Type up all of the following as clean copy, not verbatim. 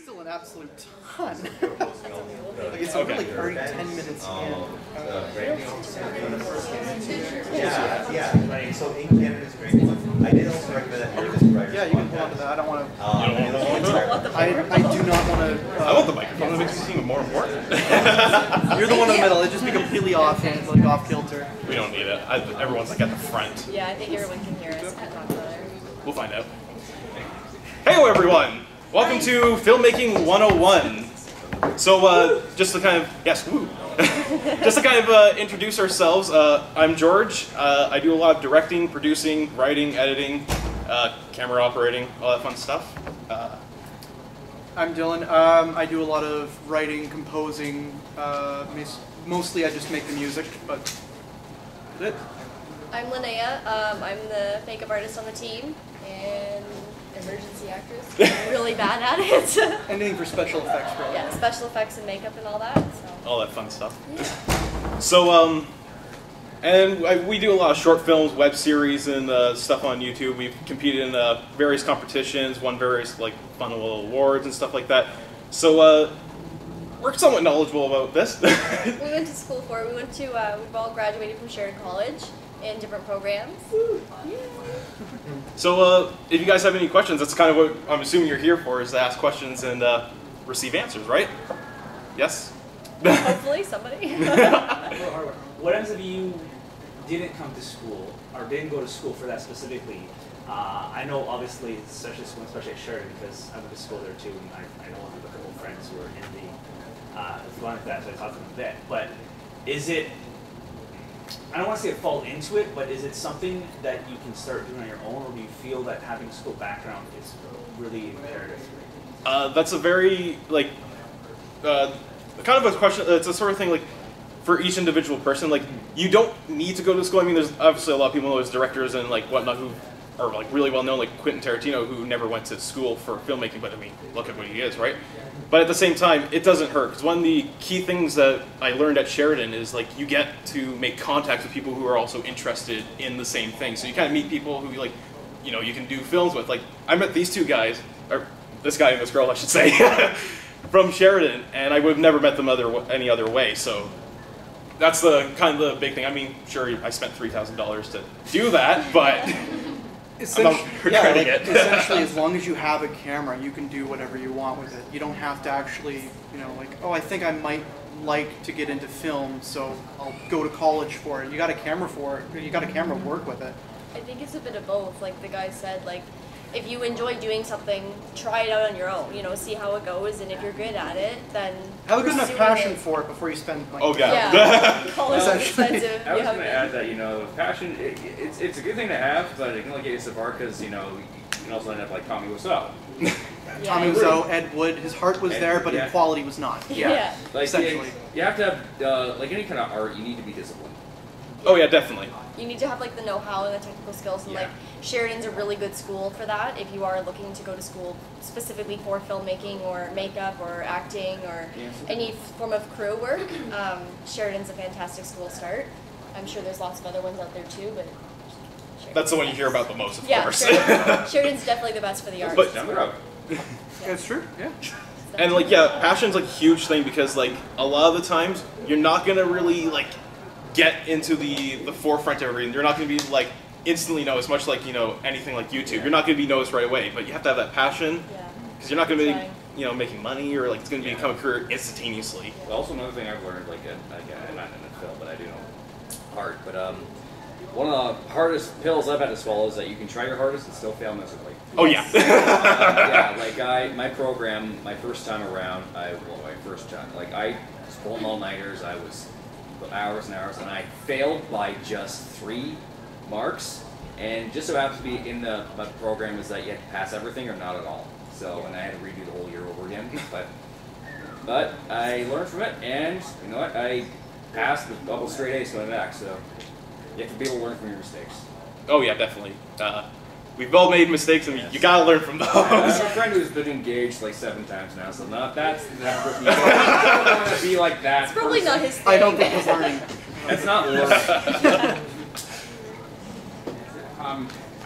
still an absolute ton. Like it's really already 10 minutes in. Yeah. So in Canada is a great one. I did also recommend that you're just writer. Yeah, you can hold on to that. I don't want to. I I do not want to. want the microphone. It makes me seem more important. You're the one in the middle. It'd just be completely off kilter. We don't need it. Everyone's like at the front. Yeah, I think everyone can hear us. We'll find out. Hey everyone! Welcome to Filmmaking 101. So just to kind of, yes, woo. Just to kind of introduce ourselves, I'm George. I do a lot of directing, producing, writing, editing, camera operating, all that fun stuff. I'm Dylan. I do a lot of writing, composing. Mostly I just make the music, but that's it. I'm Linnea. I'm the makeup artist on the team and emergency actress. I'm really bad at it. Anything for special effects, really. Yeah, special effects and makeup and all that. So. All that fun stuff. Yeah. So, and we do a lot of short films, web series, and stuff on YouTube. We've competed in various competitions, won various like fun little awards and stuff like that. So we're somewhat knowledgeable about this. We went to school for it. We've all graduated from Sheridan College in different programs. Yeah. So if you guys have any questions, that's kind of what I'm assuming you're here for, is to ask questions and receive answers, right? Yes? Hopefully somebody. What happens if you didn't come to school or didn't go to school for that specifically? I know obviously especially at Sheridan, because I went to school there too, and I know a couple of friends who are in the going with that, so I talked to them a bit. But is it, I don't want to say fall into it, but is it something that you can start doing on your own, or do you feel that having a school background is really imperative? That's a very, like, kind of a question, it's a sort of thing, like, for each individual person, like, you don't need to go to school. I mean, there's obviously a lot of people know as directors and, like, whatnot who are, like, really well known, like Quentin Tarantino, who never went to school for filmmaking, but, I mean, look at what he is, right? But at the same time, it doesn't hurt, because one of the key things that I learned at Sheridan is, like, you get to make contact with people who are also interested in the same thing. So you kind of meet people who, like, you know, you can do films with. Like, I met these two guys, or this guy and this girl, I should say, from Sheridan, and I would have never met them any other way. So that's the kind of the big thing. I mean, sure, I spent $3,000 to do that, but I'm not regretting it. Essentially, as long as you have a camera, you can do whatever you want with it. You don't have to actually, you know, like, oh, I think I might like to get into film, so I'll go to college for it. You got a camera for it. You got a camera, work with it. I think it's a bit of both. Like the guy said, like, if you enjoy doing something, try it out on your own. You know, see how it goes, and if you're good at it, then have a good enough passion for it before you spend. Like, oh yeah. Yeah. College is expensive. I was going to add that, you know, passion. It's a good thing to have, but it can only get you so far because, you know, you can also end up like Tommy Wiseau. Tommy Wiseau, Ed Wood, his heart was there, but his quality was not. Yeah. Like, essentially. You have to have, like any kind of art, you need to be disciplined. Oh yeah, definitely. You need to have like the know-how and the technical skills, and like Sheridan's a really good school for that. If you are looking to go to school specifically for filmmaking or makeup or acting or any form of crew work, Sheridan's a fantastic school to start. I'm sure there's lots of other ones out there too, but that's the one you hear about the most, of course. Sheridan's definitely the best for the arts. But it's true, yeah. And like, yeah, passion's like a huge thing, because like a lot of the times you're not gonna really like get into the forefront of everything. You're not going to be like instantly noticed, much like, you know, anything like YouTube. You're not going to be noticed right away, but you have to have that passion, because you're not going to be, you know, making money, or like it's going to become a career instantaneously. Also, another thing I've learned, like not in a film, but I do know art. But one of the hardest pills I've had to swallow is that you can try your hardest and still fail miserably. Oh yeah. Yeah, like my program, my first time around, I was pulling all-nighters. I was hours and hours, and I failed by just 3 marks, and just so happens to be in the program is that you had to pass everything or not at all. So, and I had to redo the whole year over again, but I learned from it, and you know what, I passed with double straight A's going back, so you have to be able to learn from your mistakes. Oh yeah, definitely. We've all made mistakes, and you gotta learn from those. I have a friend who's been engaged like 7 times now, so that's that person. You don't want to be like that. It's probably not his thing. I don't think he's learning. That's not learning.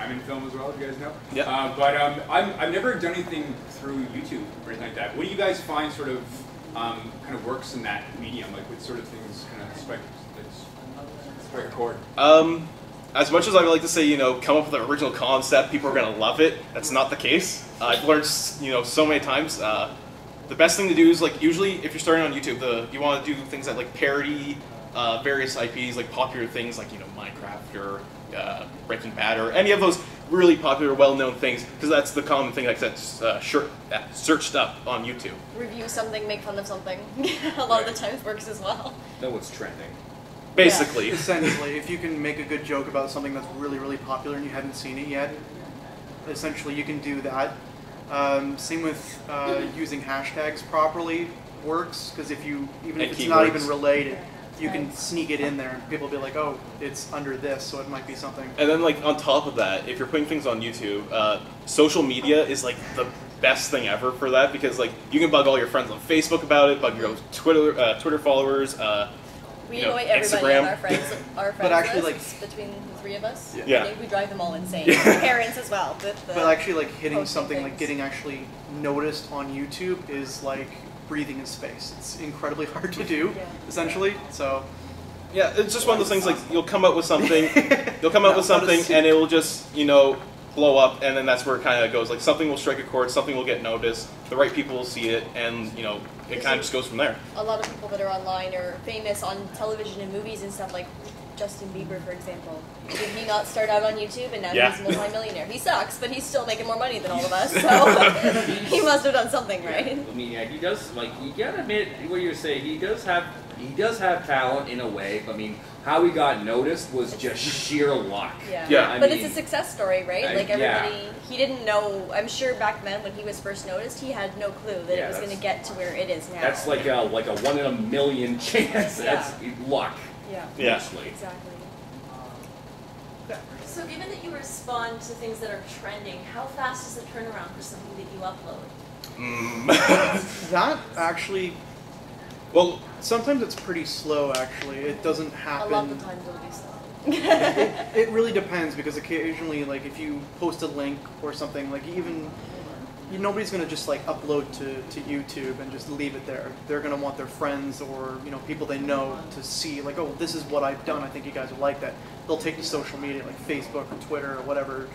I'm in film as well, as you guys know. Yeah. But I've never done anything through YouTube or anything like that. What do you guys find sort of kind of works in that medium? Like, what sort of things kind of strike a chord? As much as I would like to say, you know, come up with an original concept, people are going to love it, that's not the case. I've learned, you know, so many times. The best thing to do is, like, usually if you're starting on YouTube, you want to do things that, like, parody various IPs, like popular things like, you know, Minecraft or Breaking Bad or any of those really popular, well-known things, because that's the common thing that's searched up on YouTube. Review something, make fun of something. A lot of the times works as well. Know what's trending. Basically. Yeah. Essentially, if you can make a good joke about something that's really, really popular and you haven't seen it yet, essentially you can do that. Same with using hashtags properly works, because even if it's not even related, you can sneak it in there and people will be like, oh, it's under this, so it might be something. And then, like, on top of that, if you're putting things on YouTube, social media is, like, the best thing ever for that, because, like, you can bug all your friends on Facebook about it, bug your Twitter followers, We you know, annoy everybody Instagram. on our friends But actually, lists between the three of us. Yeah. I think we drive them all insane. Parents as well. But actually, like, hitting posting something, like, things. getting actually noticed on YouTube is like breathing in space. It's incredibly hard to do, Yeah. essentially, so. Yeah, it's just one of those things, like, you'll come up with something, and it will just, you know, blow up, and then that's where it kind of goes. Like, something will strike a chord, something will get noticed, the right people will see it, and, you know, it kind of just goes from there. A lot of people that are online are famous on television and movies and stuff, like Justin Bieber, for example. Did he not start out on YouTube and now Yeah. he's a multi-millionaire? He sucks, but he's still making more money than all of us, so he must have done something right. I mean, yeah, he does. Like, you gotta admit what you're saying. He does have talent in a way. But I mean, how he got noticed was just sheer luck. Yeah. I But mean, it's a success story, right? Like, everybody, he didn't know, I'm sure back then when he was first noticed, he had no clue that it was going to get to where it is now. That's like a 1 in a million chance. That's luck. Yeah. Yeah. Mostly. Exactly. So given that you respond to things that are trending, how fast is the turnaround for something that you upload? That actually, Well, sometimes it's pretty slow, actually. It doesn't A happen. lot of the times it'll be slow. It really depends, because occasionally, like, if you post a link or something, like, nobody's going to just, like, upload to YouTube and just leave it there. They're going to want their friends or, you know, people they know to see, like, oh, this is what I've done, I think you guys would like that. They'll take to social media, like Facebook or Twitter or whatever,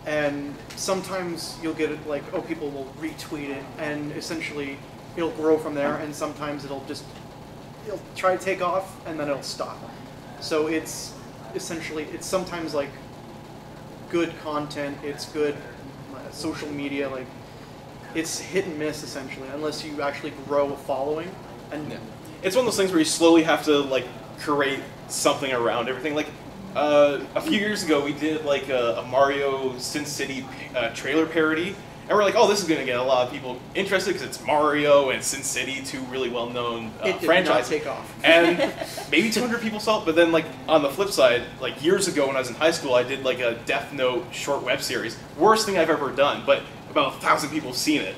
and sometimes you'll get it, like, oh, people will retweet it, and essentially it'll grow from there, and sometimes it'll try to take off, and then it'll stop. So it's essentially, it's sometimes, like, good content, it's good social media, like, it's hit and miss, essentially, unless you actually grow a following. And it's one of those things where you slowly have to, like, create something around everything. Like, a few years ago, we did, like, a Mario Sin City trailer parody, and we're like, oh, this is going to get a lot of people interested because it's Mario and Sin City, two really well-known it did franchises. not take off. And maybe 200 people saw it, but then, like, on the flip side, like, years ago when I was in high school, I did, like, a Death Note short web series. Worst thing I've ever done, but about 1,000 people have seen it.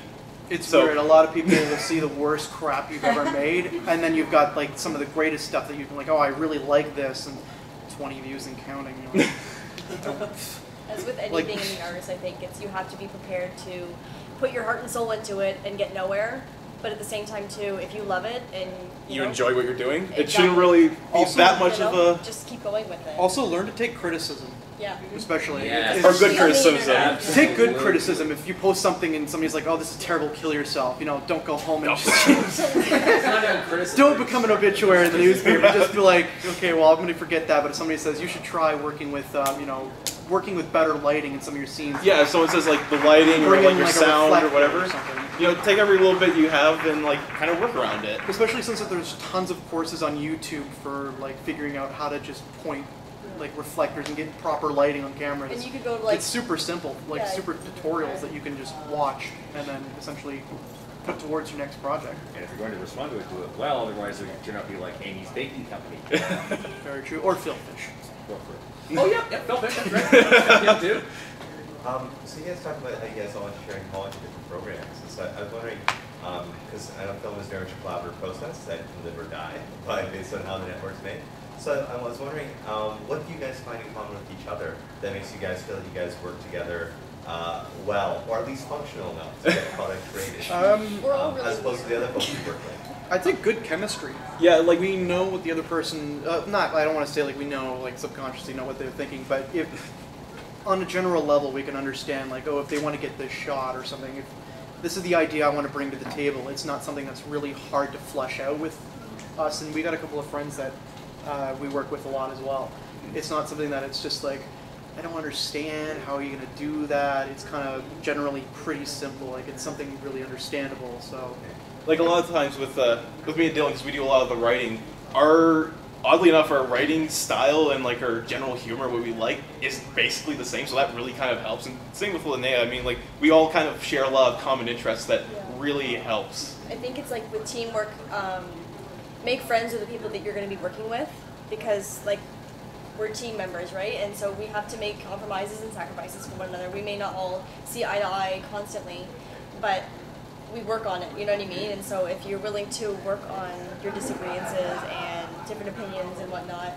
It's weird. A lot of people will see the worst crap you've ever made, and then you've got, like, some of the greatest stuff that you can, like, oh, I really like this, and 20 views and counting. You know. As with anything Like- in the artist, I think you have to be prepared to put your heart and soul into it and get nowhere. But at the same time, too, if you love it and You know, enjoy what you're doing. It Exactly. shouldn't really be Also, that much you of know, a... just keep going with it. Also, learn to take criticism, Yeah. especially. Yeah. It's- Or good Especially on the criticism. internet. Take good criticism. If you post something and somebody's like, "Oh, this is terrible, kill yourself," you know, don't go home and just, It's not even criticism. don't become an obituary in the newspaper. Just be like, okay, well, I'm going to forget that. But if somebody says you should try working with, you know, working with better lighting in some of your scenes, Yeah, if someone says, like, the lighting or, bring like, in your like a sound or reflector whatever, or something. you know, take every little bit you have and, like, kind of work around it. Especially since there's tons of courses on YouTube for, like, figuring out how to just point, like, reflectors and get proper lighting on cameras. And you could go to, like, it's super simple, like, Yeah. super tutorials that you can just watch and then essentially put towards your next project. And if you're going to respond to it, do it well. Otherwise, it could turn out to be like Amy's Baking Company. Very true. Or Philfish. Oh yeah, Philfish, that's right. Yeah, dude. So you guys talked about how you guys all sharing knowledge of different programs. And so I was wondering, because I know film is very much a collaborative process that can live or die, but based on how the network's made. So I was wondering, what do you guys find in common with each other that makes you guys feel that you guys work together well, or at least functional enough to get a product created, We're all really as opposed to the other folks you work with? I think good chemistry. Yeah, like We know what the other person, I don't want to say like we know, like subconsciously know what they're thinking, but if on a general level we can understand like, oh, if they want to get this shot or something, if this is the idea I want to bring to the table, it's not something that's really hard to flesh out with us, and we got a couple of friends that we work with a lot as well. It's not something that it's just like, I don't understand, how are you going to do that? It's kind of generally pretty simple, like it's something really understandable, so. like a lot of times with me and Dylan, because we do a lot of the writing, oddly enough, our writing style and like our general humor, what we like, is basically the same. So that really kind of helps. And same with Linnea. I mean, like we all kind of share a lot of common interests that really helps. I think it's like with teamwork, make friends with the people that you're going to be working with, because like we're team members, right? And so we have to make compromises and sacrifices for one another. We may not all see eye to eye constantly, but we work on it, you know what I mean? And so if you're willing to work on your disagreements and different opinions and whatnot,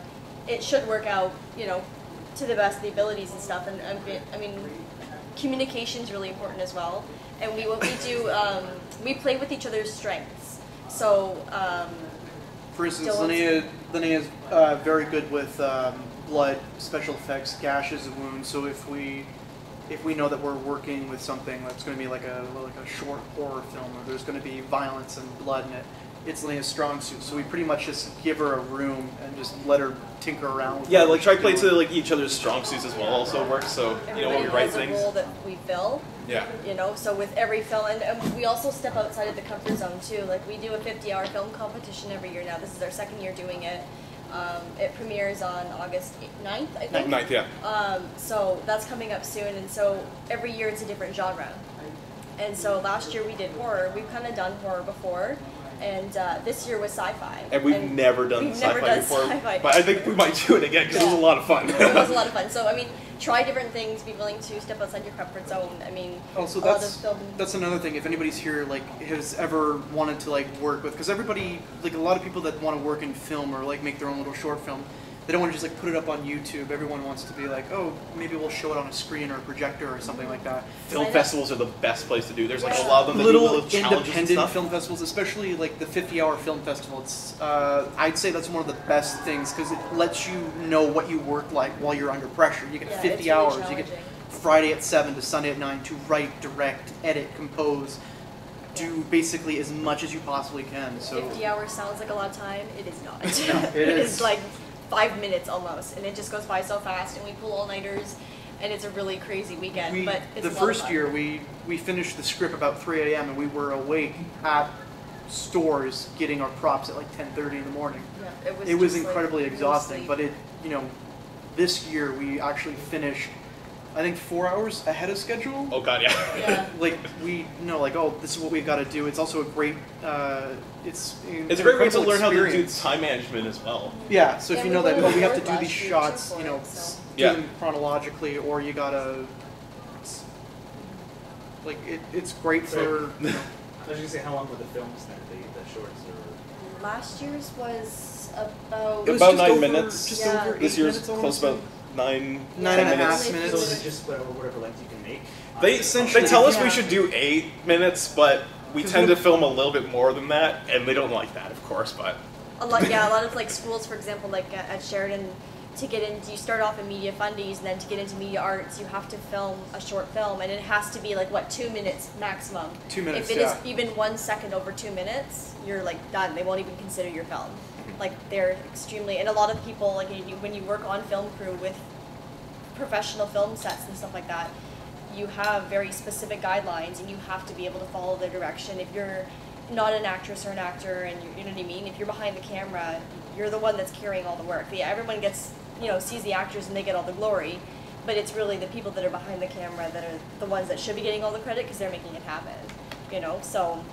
it should work out, you know, to the best of the abilities and stuff. And I mean, communication is really important as well. And what we do, we play with each other's strengths. So, for instance, Linnea is very good with blood, special effects, gashes, and wounds. So if we know that we're working with something that's going to be like a short horror film, or there's going to be violence and blood in it, it's Linnea's strong suit. So we pretty much just give her a room and just let her tinker around with Yeah, what like try she's play doing. to like each other's strong suits as well also works. So you know when we everybody write has a things. role that we fill. Yeah. You know, so with every film, and we also step outside of the comfort zone too. Like we do a 50-hour film competition every year now. This is our second year doing it. It premieres on August 9th, I think. 9th, yeah. So that's coming up soon, and so every year it's a different genre. And so last year we did horror. We've kind of done horror before, and this year was sci-fi. And we've never done sci-fi before, sci-fi. but I think we might do it again because it was a lot of fun. It was a lot of fun. So I mean, try different things. Be willing to step outside your comfort zone. I mean, Also, a lot of film. that's another thing. If anybody's here, like, has ever wanted to like work with, because everybody, like, a lot of people that want to work in film or like make their own little short film, they don't want to just like put it up on YouTube. Everyone wants to be like, oh, maybe we'll show it on a screen or a projector or something like that. Film festivals are the best place to do. There's like a Yeah. lot of them that do Little little challenges and independent stuff. film festivals, especially like the 50-hour film festival. It's I'd say that's one of the best things because it lets you know what you work like while you're under pressure. You get Yeah, 50 it's really hours. You get challenging. Friday at 7 to Sunday at 9 to write, direct, edit, compose, do basically as much as you possibly can. So 50 hours sounds like a lot of time. It is not. No, it it is. is like 5 minutes almost, and it just goes by so fast. And we pull all-nighters, and it's a really crazy weekend. But it's the a lot of first fun. year we finished the script about 3 a.m. and we were awake at stores getting our props at like 10:30 in the morning. Yeah, it was. It was just, like, incredibly no exhausting, sleep. but this year we actually finished, I think 4 hours ahead of schedule. Oh god, yeah. Yeah. Like we know, like, oh, this is what we've got to do. It's also a great, it's It's a great way to incredible learn how to do experience. time management as well. Yeah, so if Yeah, you we know that, went oh, we have to to do these last year, too, shots, for you know, it, so. do Yeah. them chronologically, or you gotta, like, it's great for, you know, I was gonna say, how long were the films then, the shorts, or? Last year's was about. It was About just 9 over- minutes. Just Yeah. over This 8 year's minutes, close almost. about 9 Nine 10 and a minutes. half minutes. So is it just whatever length you can make? They Essentially, tell us yeah. we should do 8 minutes, but we tend to film a little bit more than that, and they don't like that, of course. But A lot of like schools, for example, like at Sheridan, to get into, you start off in media fundies, and then to get into media arts, you have to film a short film, and it has to be like, what, 2 minutes maximum. 2 minutes, If it is yeah. even 1 second over 2 minutes, you're like done. They won't even consider your film. Like they're extremely, and a lot of people, like when you work on film crew with professional film sets and stuff like that, you have very specific guidelines, and you have to be able to follow their direction. If you're not an actress or an actor, and you know what I mean, if you're behind the camera, you're the one that's carrying all the work. Yeah, everyone gets, sees the actors and they get all the glory, but it's really the people that are behind the camera that are the ones that should be getting all the credit because they're making it happen. So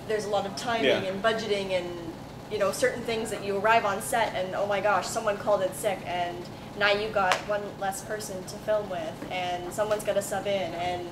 there's a lot of timing Yeah. and budgeting and certain things that you arrive on set and oh my gosh, someone called in sick and now you got one less person to film with and someone's got to sub in and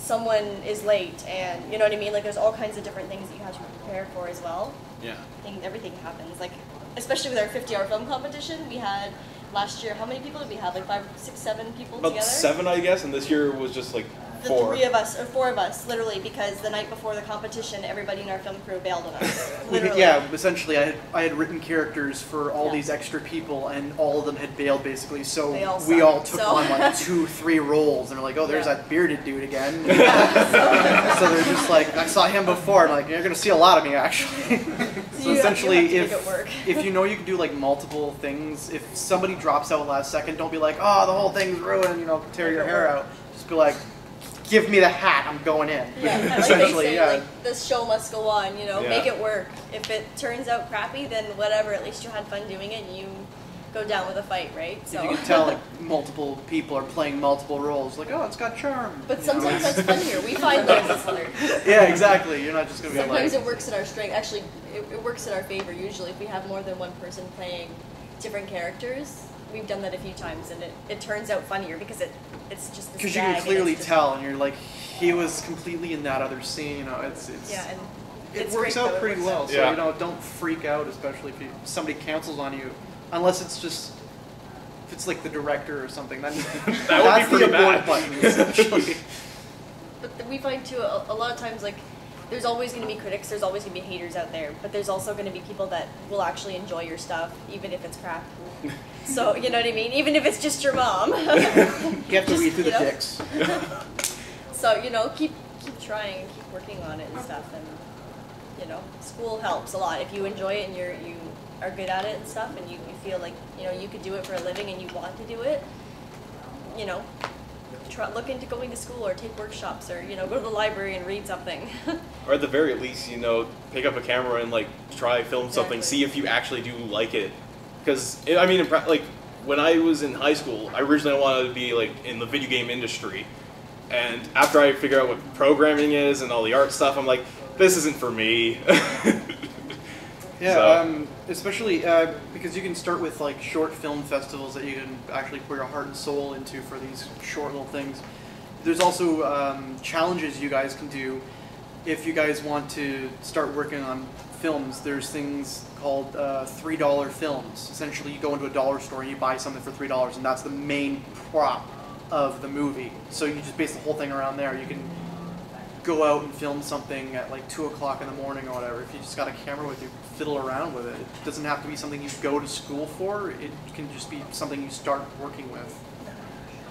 someone is late, and you know what I mean. Like there's all kinds of different things that you have to prepare for as well. Yeah. I think everything happens. Like especially with our 50-hour film competition, we had last year. How many people did we have? Like 5, 6, 7 people About together. 7, I guess, and this year was just like The 4. 3 of us, or 4 of us, literally, because the night before the competition, everybody in our film crew bailed on us. Literally. Yeah, essentially, I had written characters for all Yeah. these extra people, and all of them had bailed basically. So They all we suck, all took so. on like 2, 3 roles, and they're like, "Oh, there's Yeah. that bearded dude again." Yeah, So they're just like, "I saw him before." And like, you're gonna see a lot of me actually. So You essentially, have to make if it work. if you know you can do like multiple things, if somebody drops out last second, don't be like, "Oh, the whole thing's ruined," tear Make your it hair work. out. Just be like, "Give me the hat, I'm going in." Yeah, like they Essentially, say, yeah. like, the show must go on, Yeah. make it work. If it turns out crappy, then whatever, at least you had fun doing it and you go down with a fight, right? If you can tell like multiple people are playing multiple roles, like, "Oh, it's got charm." But sometimes that's funnier. We find those as funner. Yeah, exactly. You're not just gonna be Sometimes like. it works in our strength. Actually, it works in our favor usually if we have more than one person playing different characters. We've done that a few times, and it turns out funnier because it's just this Because you gag can and clearly it's just- tell, and you're like, he was completely in that other scene. It's Yeah, and it it's works great, out though. It pretty works well. out. So Yeah. don't freak out, especially if somebody cancels on you, unless it's just if it's like the director or something. Then That would be pretty the abort bad. button, essentially. But we find too a lot of times like there's always going to be critics, there's always going to be haters out there, but there's also going to be people that will actually enjoy your stuff even if it's crap. So you know what I mean? Even if it's just your mom. You have to read through the dicks. So keep trying and keep working on it and stuff, and school helps a lot if you enjoy it and you are good at it and stuff, and you feel like you could do it for a living and you want to do it. Look into going to school or take workshops or go to the library and read something. Or at the very least, pick up a camera and like try film something, Exactly. see if you actually do like it. Because I mean, like when I was in high school, I originally wanted to be like in the video game industry, and after I figure out what programming is and all the art stuff, I'm like, this isn't for me. Yeah, So- especially because you can start with like short film festivals that you can actually pour your heart and soul into for these short little things. There's also challenges you guys can do if you guys want to start working on films. There's things called $3 films. Essentially, you go into a dollar store and you buy something for $3, and that's the main prop of the movie. So you just base the whole thing around there. You can go out and film something at like 2 o'clock in the morning or whatever. If you just got a camera with you, fiddle around with it. It doesn't have to be something you go to school for. It can just be something you start working with.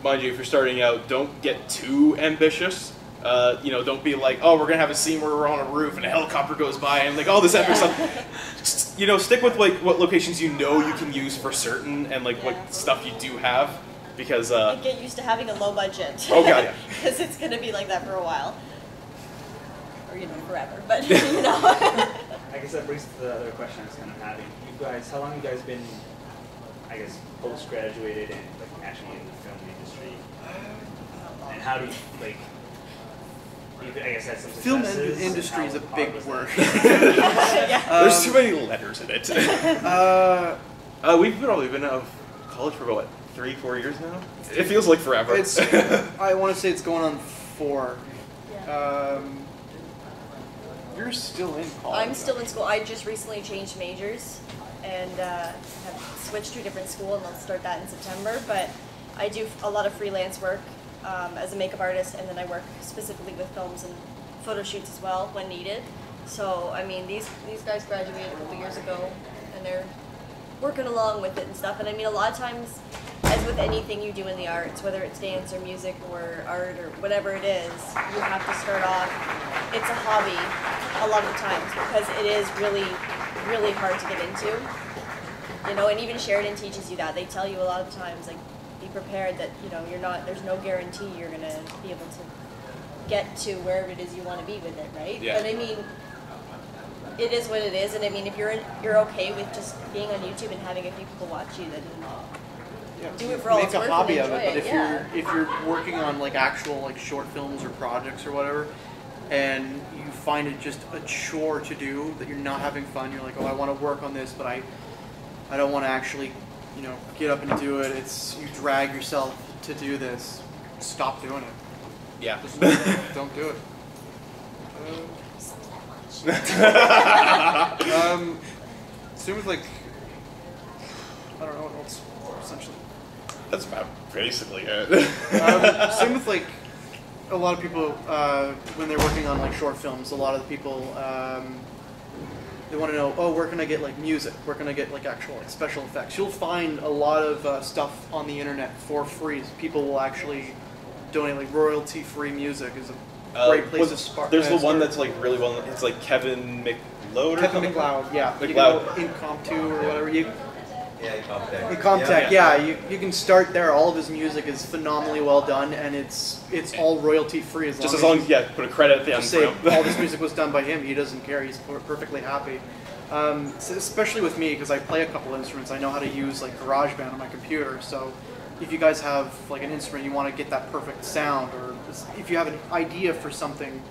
Mind you, if you're starting out, don't get too ambitious. Don't be like, oh, we're gonna have a scene where we're on a roof and a helicopter goes by and like all this epic stuff. Stick with like what locations you can use for certain and like Yeah. what stuff you do have, because And get used to having a low budget. Oh, God, yeah. Because it's going to be like that for a while. Or, forever. But, I guess that brings to the other question I was kind of having. You guys, how long have you guys been, I guess, post-graduated and like actually in the film industry? And how do you, like, I guess that's some Film successes, industry is a and how big hard was word. yeah. there's too many letters in it. We've probably been out of college for about 3-4 years now. It feels like forever. I want to say it's going on 4. Yeah. You're still in college. I'm still in school. I just recently changed majors and have switched to a different school, and I'll start that in September. But I do a lot of freelance work as a makeup artist, and then I work specifically with films and photo shoots as well when needed. So, I mean, these guys graduated a couple years ago, and they're working along with it and stuff. And I mean, a lot of times, as with anything you do in the arts, whether it's dance or music or art or whatever it is, you have to start off, it's a hobby a lot of the times because it is really, really hard to get into. And even Sheridan teaches you that. They tell you a lot of times, like, be prepared that, there's no guarantee you're going to be able to get to wherever it is you want to be with it, right? Yeah. But I mean, it is what it is, and I mean, if you're okay with just being on YouTube and having a few people watch you, then do it for all Make it's a worth hobby and of it. enjoy But it. if you're working on like actual like short films or projects or whatever, and you find it just a chore to do, that you're not having fun, you're like, oh, I want to work on this, but I don't want to actually get up and do it. You drag yourself to do this. Stop doing it. Yeah. Just don't do it. Same with like, I don't know what else, essentially. That's about basically it. Same with like, a lot of people, when they're working on like short films, a lot of the people, they want to know, oh, where can I get like music? Where can I get like actual like special effects? You'll find a lot of stuff on the internet for free. People will actually donate like royalty-free music is a great place to start. There's the one that's like really well. It's like Kevin McLeod. Kevin McLeod, yeah. McLeod. Impromptu or whatever. Yeah, Incomtech. Incomtech, yeah. You can start there. All of his music is phenomenally well done, and it's all royalty-free Just as long as you put a credit at the end. Say all this music was done by him. He doesn't care. He's perfectly happy. So especially with me, because I play a couple instruments, I know how to use like GarageBand on my computer. So if you guys have like an instrument, you want to get that perfect sound, or if you have an idea for something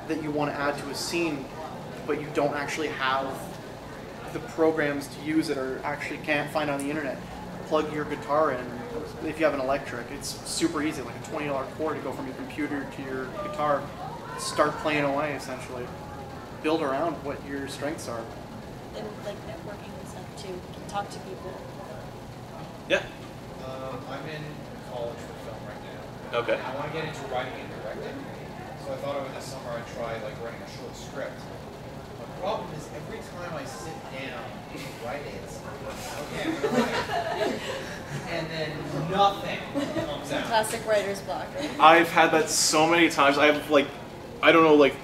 that you want to add to a scene, but you don't actually have the programs to use it, or actually can't find on the internet, plug your guitar in. If you have an electric, it's super easy, like a $20 cord to go from your computer to your guitar, start playing away essentially. Build around what your strengths are. And like networking and stuff too, talk to people. Yeah. I'm in college for film right now. Okay. I want to get into writing and directing, so I thought over the summer I'd try like writing a short script. The problem is every time I sit down to write it, okay, I'm gonna write, and then nothing comes out. Classic writer's block, right? I've had that so many times. I have like, I don't know, like,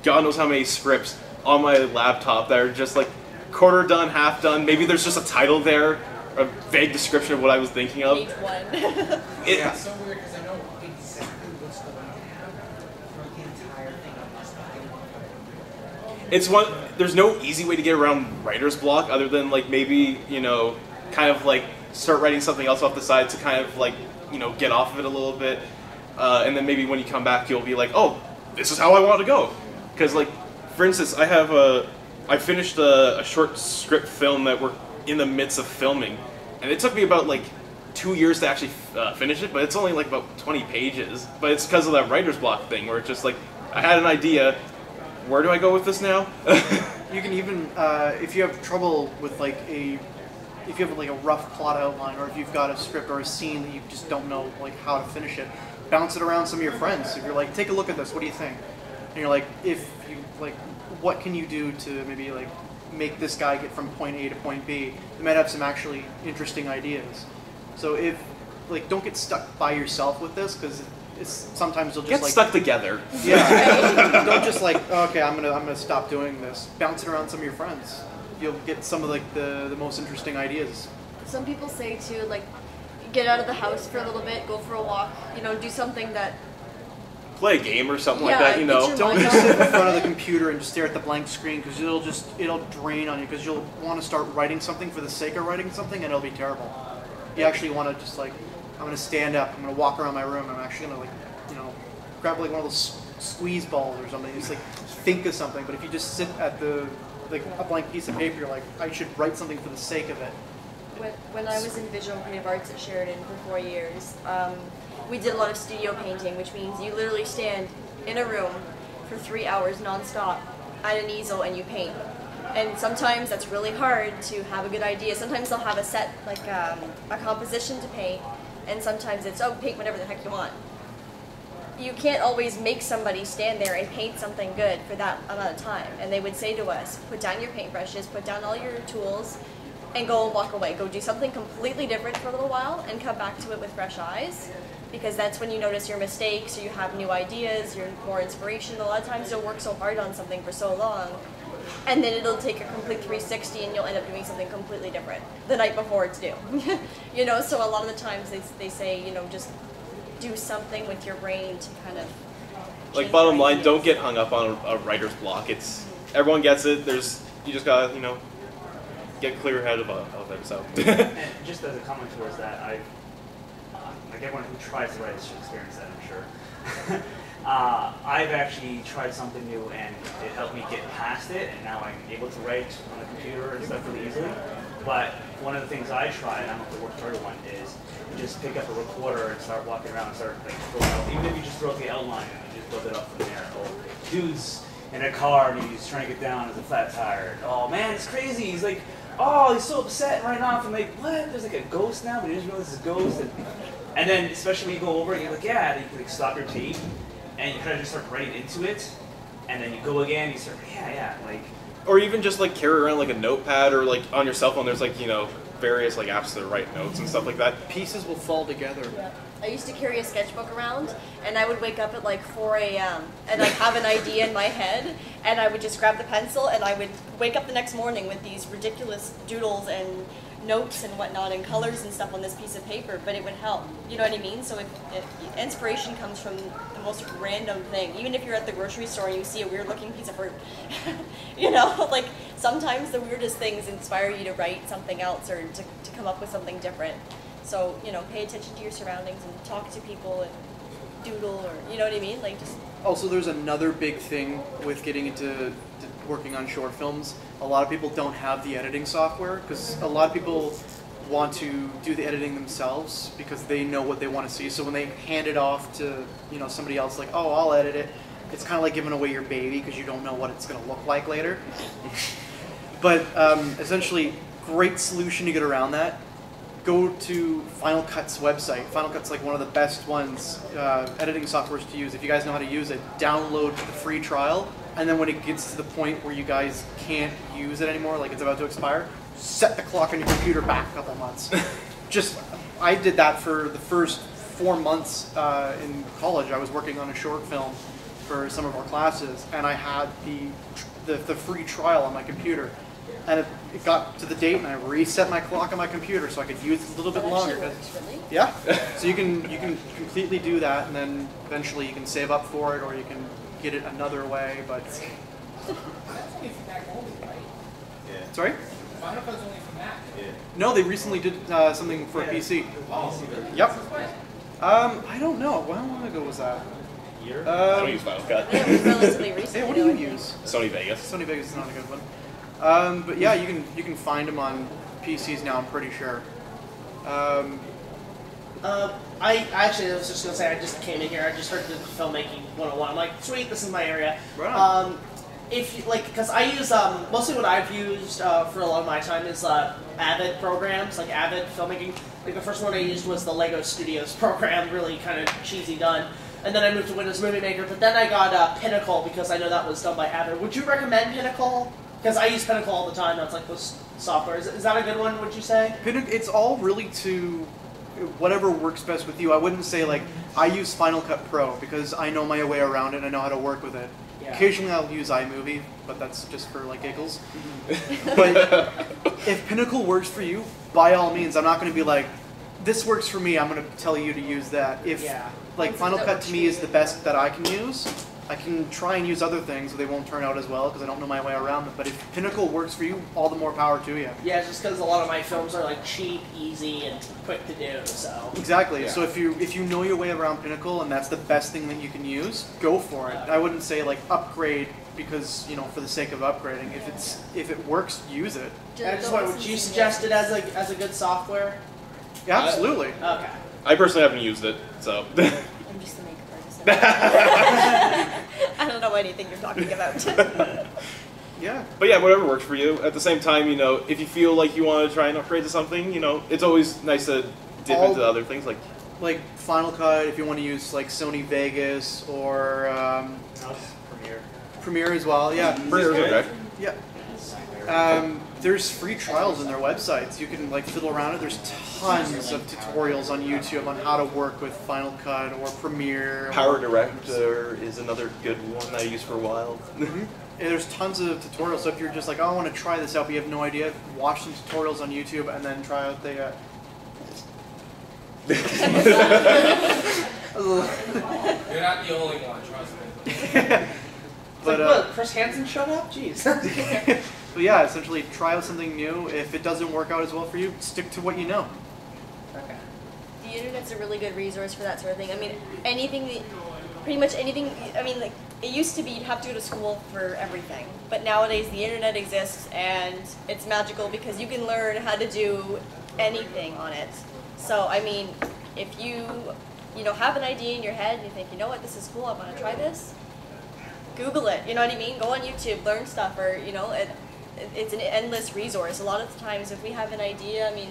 God knows how many scripts on my laptop that are just like quarter done, half done. Maybe there's just a title there, a vague description of what I was thinking of. Page one. It's so weird because I know exactly what's going to happen for the entire thing. I'm just not getting It's one. There's no easy way to get around writer's block other than like maybe, you know, kind of like start writing something else off the side to kind of like, you know, get off of it a little bit, and then maybe when you come back you'll be like, oh, this is how I want to go. Because like, for instance, I finished a short script film that we're in the midst of filming, and it took me about like 2 years to actually finish it, but it's only like about 20 pages. But it's because of that writer's block thing where it's just like, I had an idea, where do I go with this now? You can even, if you have trouble with like if you have like a rough plot outline, or if you've got a script or a scene that you just don't know like how to finish it, bounce it around some of your friends. If you're like, take a look at this, what do you think? And you're like, if you like, what can you do to maybe like make this guy get from point A to point B? They might have some actually interesting ideas. So if like, don't get stuck by yourself with this, because sometimes you'll just Get like stuck together. Yeah. Don't just like, oh, okay, I'm gonna stop doing this. Bounce it around some of your friends. You'll get some of like the most interesting ideas. Some people say too, like, get out of the house for a little bit, go for a walk, you know, do something that. Play a game or something like Yeah, that, you know. get your Don't mind just off. sit in front of the computer and just stare at the blank screen, because it'll drain on you, because you'll want to start writing something for the sake of writing something, and it'll be terrible. You actually want to just like, I'm gonna stand up, I'm gonna walk around my room, I'm actually gonna like, you know, grab like one of those squeeze balls or something, just like think of something. But if you just sit at like a blank piece of paper, you're like, I should write something for the sake of it. When I was in visual creative arts at Sheridan for 4 years, we did a lot of studio painting, which means you literally stand in a room for 3 hours nonstop at an easel and you paint. And sometimes that's really hard to have a good idea. Sometimes they'll have a set, like a composition to paint, and sometimes it's, oh, paint whatever the heck you want. You can't always make somebody stand there and paint something good for that amount of time. And they would say to us, put down your paintbrushes, put down all your tools, and go and walk away. Go do something completely different for a little while and come back to it with fresh eyes. Because that's when you notice your mistakes, or you have new ideas, you're more inspiration. A lot of times you'll work so hard on something for so long, and then it'll take a complete 360 and you'll end up doing something completely different the night before it's due. You know, so a lot of the times they say, you know, just do something with your brain to kind of Like, bottom line, don't get hung up on a writer's block. Everyone gets it. You just gotta, you know, get clear head of it. So. And just as a comment towards that, like everyone who tries to write should experience that, I'm sure. I've actually tried something new and it helped me get past it, and now I'm able to write on the computer and stuff really easily. But one of the things I tried, I don't know if it works for everyone, is just pick up a recorder and start walking around and start like throwing out, even if you just throw out the outline and you just build it up from there. Or dude's in a car and he's trying to get down as a flat tire. Oh man, it's crazy. He's like, oh, he's so upset and running off. I'm like, what? There's like a ghost now, but he doesn't realize it's a ghost. And then, especially when you go over and you're like, yeah, and you can like stop your tape and you kind of just start writing into it. And then you go again, you start, yeah, like. Or even just like carry around like a notepad, or like on your cell phone, there's like, you know, various like apps that write notes and stuff like that. Pieces will fall together. Yeah. I used to carry a sketchbook around, and I would wake up at like 4 a.m. and I'd have an idea in my head, and I would just grab the pencil, and I would wake up the next morning with these ridiculous doodles and notes and whatnot and colors and stuff on this piece of paper, but it would help. You know what I mean? So if inspiration comes from the most random thing, even if you're at the grocery store and you see a weird looking piece of fruit, you know, like sometimes the weirdest things inspire you to write something else or to come up with something different. So, you know, pay attention to your surroundings and talk to people and doodle, or, you know what I mean? Like just. Also, there's another big thing with getting into working on short films. A lot of people don't have the editing software, because a lot of people want to do the editing themselves because they know what they want to see. So when they hand it off to, you know, somebody else, like, oh, I'll edit it, it's kind of like giving away your baby because you don't know what it's going to look like later. But essentially, great solution to get around that. Go to Final Cut's website. Final Cut's like one of the best ones, editing softwares to use. If you guys know how to use it, download the free trial, and then when it gets to the point where you guys can't use it anymore, like it's about to expire, set the clock on your computer back a couple months. I did that for the first 4 months in college. I was working on a short film for some of our classes, and I had the free trial on my computer. And it got to the date, and I reset my clock on my computer so I could use it a little bit longer. Really? Yeah. So you can completely do that, and then eventually you can save up for it, or you can get it another way. But That's only for Mac only, right? Yeah. sorry? Final Cut's only for Mac. Yeah. No, they recently did something for a PC. Oh, Yep. since when? I don't know. How long ago was that? I don't use Final Cut. Yeah, it was relatively recent. Hey, what do you use? Sony Vegas. Sony Vegas is not a good one. But yeah, you can find them on PCs now, I'm pretty sure. I was just gonna say, I just came in here, I just heard the filmmaking 101. I'm like, sweet, this is my area. Right on. If you, like, because I use, mostly what I've used for a lot of my time is Avid programs, like Avid filmmaking. Like the first one I used was the Lego Studios program, really kind of cheesy done. And then I moved to Windows Movie Maker, but then I got Pinnacle because I know that was done by Avid. Would you recommend Pinnacle? Because I use Pinnacle all the time. That's like this software. Is that a good one, would you say? It's all really to whatever works best with you. I wouldn't say like I use Final Cut Pro because I know my way around it and I know how to work with it. Yeah. Occasionally I'll use iMovie, but that's just for like giggles. But if Pinnacle works for you, by all means, I'm not going to be like, this works for me, I'm going to tell you to use that. If like Final Cut to me is the best that I can use, I can try and use other things, but they won't turn out as well because I don't know my way around them. But if Pinnacle works for you, all the more power to you. Yeah, just because a lot of my films are like cheap, easy, and quick to do, so. Exactly. Yeah. So if you know your way around Pinnacle and that's the best thing that you can use, go for it. I wouldn't say like upgrade because, you know, for the sake of upgrading. If it works, use it. I just wonder, would you suggest it as a good software? Yeah, absolutely. Okay. I personally haven't used it, so. I'm just the makeup artist. I don't know anything you're talking about. Yeah. But yeah, whatever works for you. At the same time, you know, if you feel like you want to try and upgrade to something, you know, it's always nice to dip into other things like Final Cut, if you want to use like Sony Vegas or Premiere as well. Yeah. Premiere's okay. Yeah. There's free trials on their websites. You can like fiddle around it. There's tons of tutorials on YouTube on how to work with Final Cut or Premiere. Power Director is another good one I used for a while. And there's tons of tutorials. So if you're just like, oh, I want to try this out, but you have no idea, watch some tutorials on YouTube and then try out the. You're not the only one, trust me. But look, Chris Hansen showed up? Jeez. But yeah, essentially try out something new. If it doesn't work out as well for you, stick to what you know. Okay. The internet's a really good resource for that sort of thing. I mean, anything that pretty much anything. I mean, like it used to be you'd have to go to school for everything, but nowadays the internet exists and it's magical because you can learn how to do anything on it. So I mean, if you have an idea in your head and you think, you know what, this is cool, I want to try this. Google it. You know what I mean? Go on YouTube, learn stuff, or it's an endless resource. A lot of the times, if we have an idea, I mean,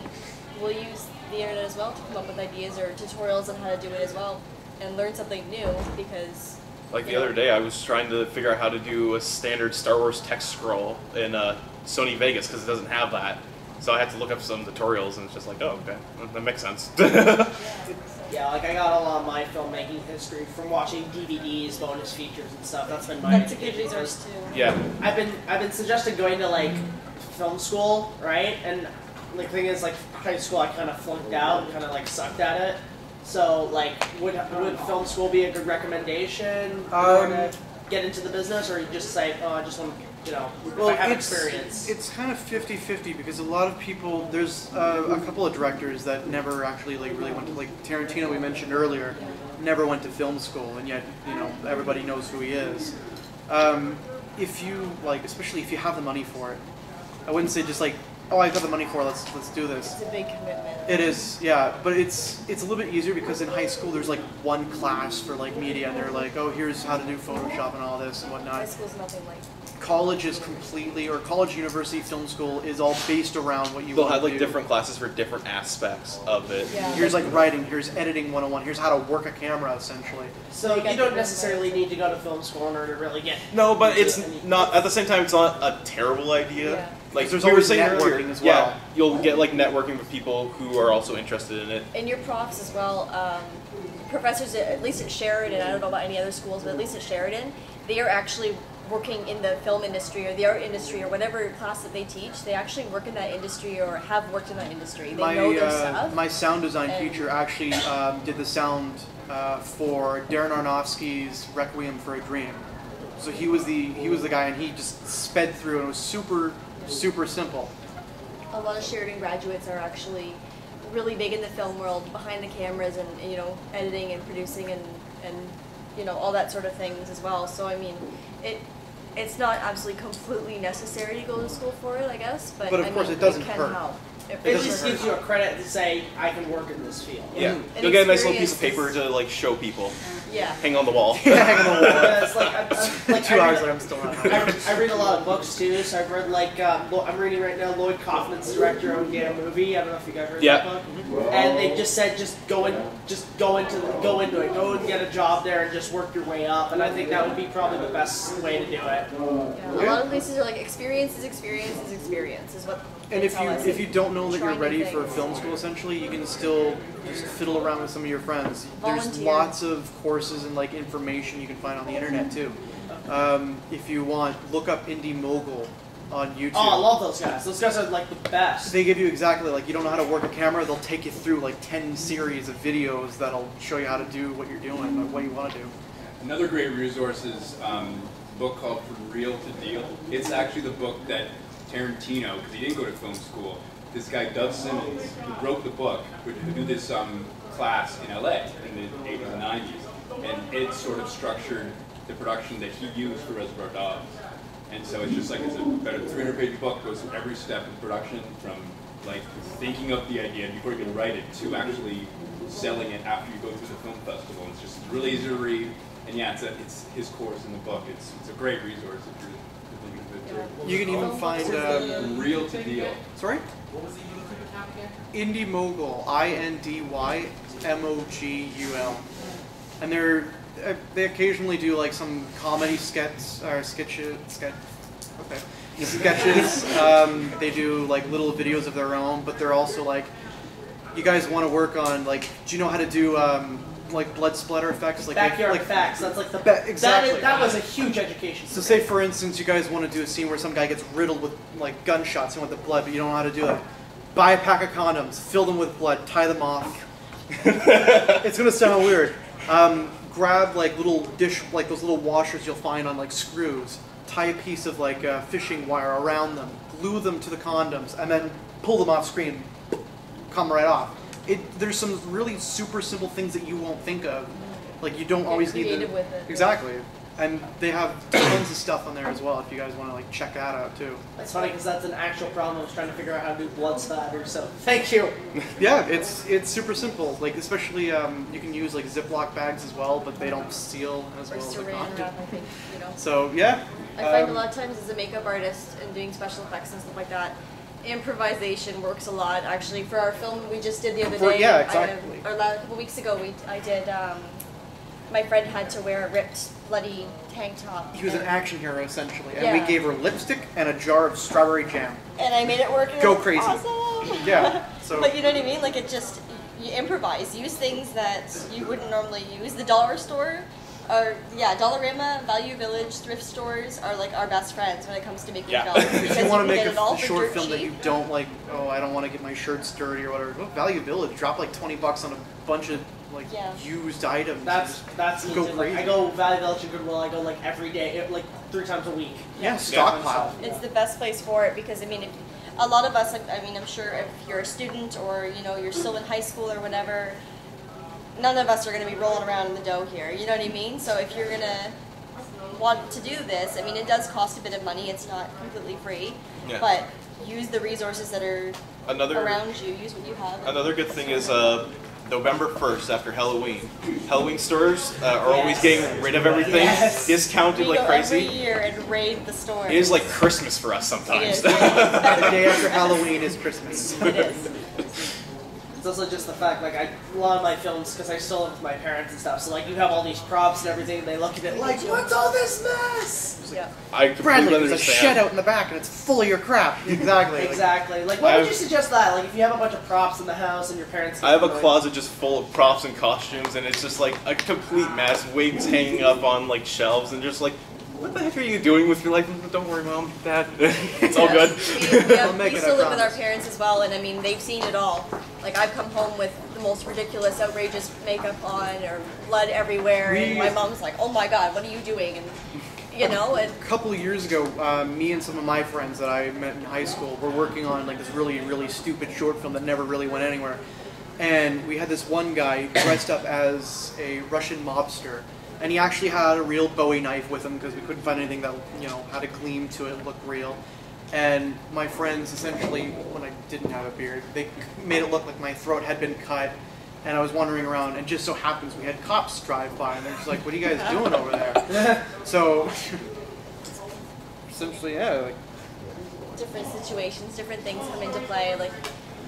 we'll use the internet as well to come up with ideas or tutorials on how to do it as well, and learn something new because. Like the other day, I was trying to figure out how to do a standard Star Wars text scroll in Sony Vegas because it doesn't have that. So I had to look up some tutorials, and it's just like, oh, okay, that makes sense. Yeah, like I got a lot of my filmmaking history from watching DVDs, bonus features, and stuff. That's been my That's a good education resource first. too. Yeah. I've been suggested going to like film school, right? And the thing is, like high school, I kind of flunked out and kind of like sucked at it. So like, would film school be a good recommendation to get into the business, or you just say, oh, I just want to, Well, I have experience? It's kind of 50-50 because a lot of people, there's a couple of directors that never actually like really went to, like Tarantino we mentioned earlier, never went to film school, and yet everybody knows who he is. If you like, especially if you have the money for it, I wouldn't say just like, oh, I've got the money for it, let's do this. It's a big commitment. It is, yeah, but it's a little bit easier because in high school there's like one class for like media, and they're like, oh, here's how to do Photoshop and all this and whatnot. High school's nothing like. College is completely, or college, university, film school is all based around what you They'll want have to like do. different classes for different aspects of it. Yeah. Here's like writing, here's editing 101, here's how to work a camera essentially. So You got you don't the necessarily need to go to film school in order to really get. No, but into it's any- not, at the same time, it's not a terrible idea. Yeah. Like There's we were always saying networking earlier, as well. Yeah, you'll get like networking with people who are also interested in it. And your profs as well, professors, at least at Sheridan, I don't know about any other schools, but at least at Sheridan, they are actually working in the film industry or the art industry or whatever class that they teach. They actually work in that industry or have worked in that industry. They know their stuff. My sound design And- teacher actually did the sound for Darren Aronofsky's Requiem for a Dream. So he was the guy, and he just sped through, and it was super simple. A lot of Sheridan graduates are actually really big in the film world, behind the cameras and editing and producing and all that sort of things as well. So I mean, it's not absolutely completely necessary to go to school for it, I guess, but But of I course mean, it doesn't can hurt. help. It doesn't just hurt. gives you a credit to say I can work in this field. Yeah, And you'll get a nice little piece of experience paper to like show people, Yeah. hang on the wall. Hang on the wall. Yeah, it's like, like 2 hours later, I'm still not. I read a lot of books too, so I've read like I'm reading right now Lloyd Kaufman's Direct Your Own Damn Movie. I don't know if you guys heard Yeah. that book. And they just said go into it, go and get a job there and just work your way up. And I think that would be probably the best way to do it. Yeah. A lot of places are like experience is what. And they if tell us. you don't know that you're Try new ready for things. film school, essentially, you can still just fiddle around with some of your friends. There's Volunteer. lots of courses and like information you can find on the internet too. If you want, look up Indie Mogul on YouTube. Oh, I love those guys. Those guys are like the best. They give you exactly, like, you don't know how to work a camera, they'll take you through like 10 series of videos that'll show you how to do what you're doing, like what you want to do. Another great resource is a book called From Real to Deal. It's actually the book that Tarantino, because he didn't go to film school, this guy Doug Simmons, who wrote the book, would do this class in LA in the 80s and 90s, and it sort of structured the production that he used for Reservoir Dogs. And so it's just like it's about a 300-page book, goes through every step of production, from like thinking up the idea before you can write it to actually selling it after you go through the film festival. And it's really easy to read, and yeah, it's his course in the book. It's a great resource if you're thinking of it too. You can even find, From Real to Deal. sorry? What was the YouTube account again? Indie Mogul, INDYMOGUL. And they occasionally do like some comedy sketches. They do like little videos of their own, but they're also like, you guys want to work on like, do you know how to do like blood splatter effects? Like Backyard like, Facts. That's like the exactly. That was a huge education. So say for instance, you guys want to do a scene where some guy gets riddled with like gunshots and with the blood, but you don't know how to do it. Buy a pack of condoms, fill them with blood, tie them off. It's gonna sound weird. Grab like little like those little washers you'll find on like screws. Tie a piece of like fishing wire around them, glue them to the condoms, and then pull them off screen. Come right off. There's some really super simple things that you won't think of, Like you don't Get always need creative the with it. exactly. And they have tons of stuff on there as well if you guys want to like check that out too. It's funny because that's an actual problem. I was trying to figure out how to do blood splatter. So thank you. Yeah, it's super simple. Like especially you can use like Ziploc bags as well, but they don't seal as Or well. As like, saran wrap, I think, you know. so yeah. I find a lot of times as a makeup artist and doing special effects and stuff like that, improvisation works a lot. Actually, for our film we just did the other day, yeah, exactly. or a couple weeks ago, I did. My friend had to wear a ripped, bloody tank top. He was an and- action hero essentially, and Yeah. we gave her lipstick and a jar of strawberry jam. And I made it work. And Go it was crazy. Awesome. Yeah. So But you know what I mean? Like it just, you improvise. Use things that you wouldn't normally use. The dollar store, or Dollarama, Value Village, thrift stores are like our best friends when it comes to making Yeah. films. if because you want to can make get it all a for short dirt film that cheap. you don't like, oh, I don't want to get my shirts dirty or whatever. Well, Value Village, drop like $20 on a bunch of like Yeah. used items. That's me Go too. Like, crazy. I go Valley Village and Goodwill. I go like every day, like 3 times a week. yeah, stockpile. It's the best place for it because I mean, if, a lot of us. I mean, I'm sure if you're a student or you're still in high school or whatever, none of us are going to be rolling around in the dough here. You know what I mean? So if you're gonna want to do this, I mean, it does cost a bit of money. It's not completely free, Yeah. but use the resources that are Another around you. Use what you have. Another good thing is November 1st after Halloween. Halloween stores are always getting rid of everything, Yes. discounted We like go crazy. every year and raid the store. It is like Christmas for us sometimes. It is. The day after Halloween is Christmas. It is. It's also just the fact, like, a lot of my films, because I still live with my parents and stuff, so, like, you have all these props and everything, and they look at it like, what's all this mess? Yeah. I completely Bradley, there's a understand. shed out in the back and it's full of your crap. Exactly. like- Exactly. Like, why would I've- you suggest that? Like, if you have a bunch of props in the house and your parents... I have a get annoyed- closet just full of props and costumes, and it's just like a complete mess. Wigs hanging up on like shelves, and just like, what the heck are you doing with your life? Don't worry, Mom, Dad. It's all Yeah. good. I'll make We it, still I live with our promise. parents as well, and I mean, they've seen it all. Like, I've come home with the most ridiculous, outrageous makeup on, or blood everywhere, and my mom's like, oh my god, what are you doing? And, and A couple of years ago, me and some of my friends that I met in high school were working on like this really, really stupid short film that never really went anywhere. And we had this one guy dressed up as a Russian mobster, and he actually had a real Bowie knife with him because we couldn't find anything that had a gleam to it, looked real. And my friends essentially, when I didn't have a beard, they made it look like my throat had been cut. And I was wandering around, and just so happens we had cops drive by, and they're just like, "What are you guys doing over there?" So, essentially, yeah, like, different situations, different things come into play. Like,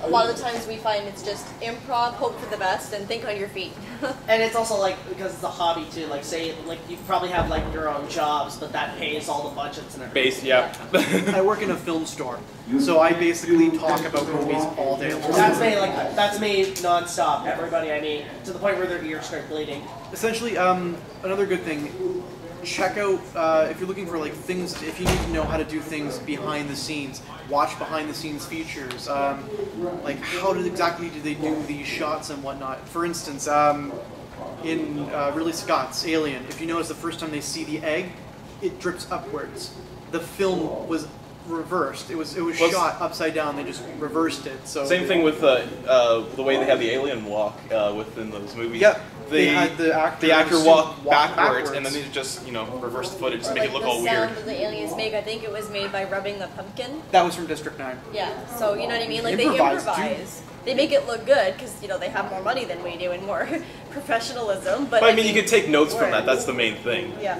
a lot of the times we find it's just improv, hope for the best, and think on your feet. And it's also, like, because it's a hobby, too. Like, say, like, you probably have, like, your own jobs, but that pays all the budgets and everything. Base, yeah. I work in a film store, so I basically talk about movies all day long. That's me non-stop, everybody I meet, to the point where their ears start bleeding. Essentially, another good thing, check out, if you're looking for like things, if you need to know how to do things behind the scenes, watch behind the scenes features, like how exactly do they do these shots and whatnot. For instance, in Ridley Scott's Alien, if you notice the first time they see the egg, it drips upwards. The film was reversed. It was shot upside down. They just reversed it. So Same thing with the way they have the alien walk within those movies. Yep. They had the actor walk walk backwards, and then they just reverse the footage to Or make like it look the all weird. sound that the aliens make, I think it was made by rubbing the pumpkin. That was from District 9. Yeah, so you know what I mean? Like Improvise, they improvise. They make it look good because they have more money than we do and more professionalism. But I mean, you could take notes from that. works. That's the main thing. Yeah,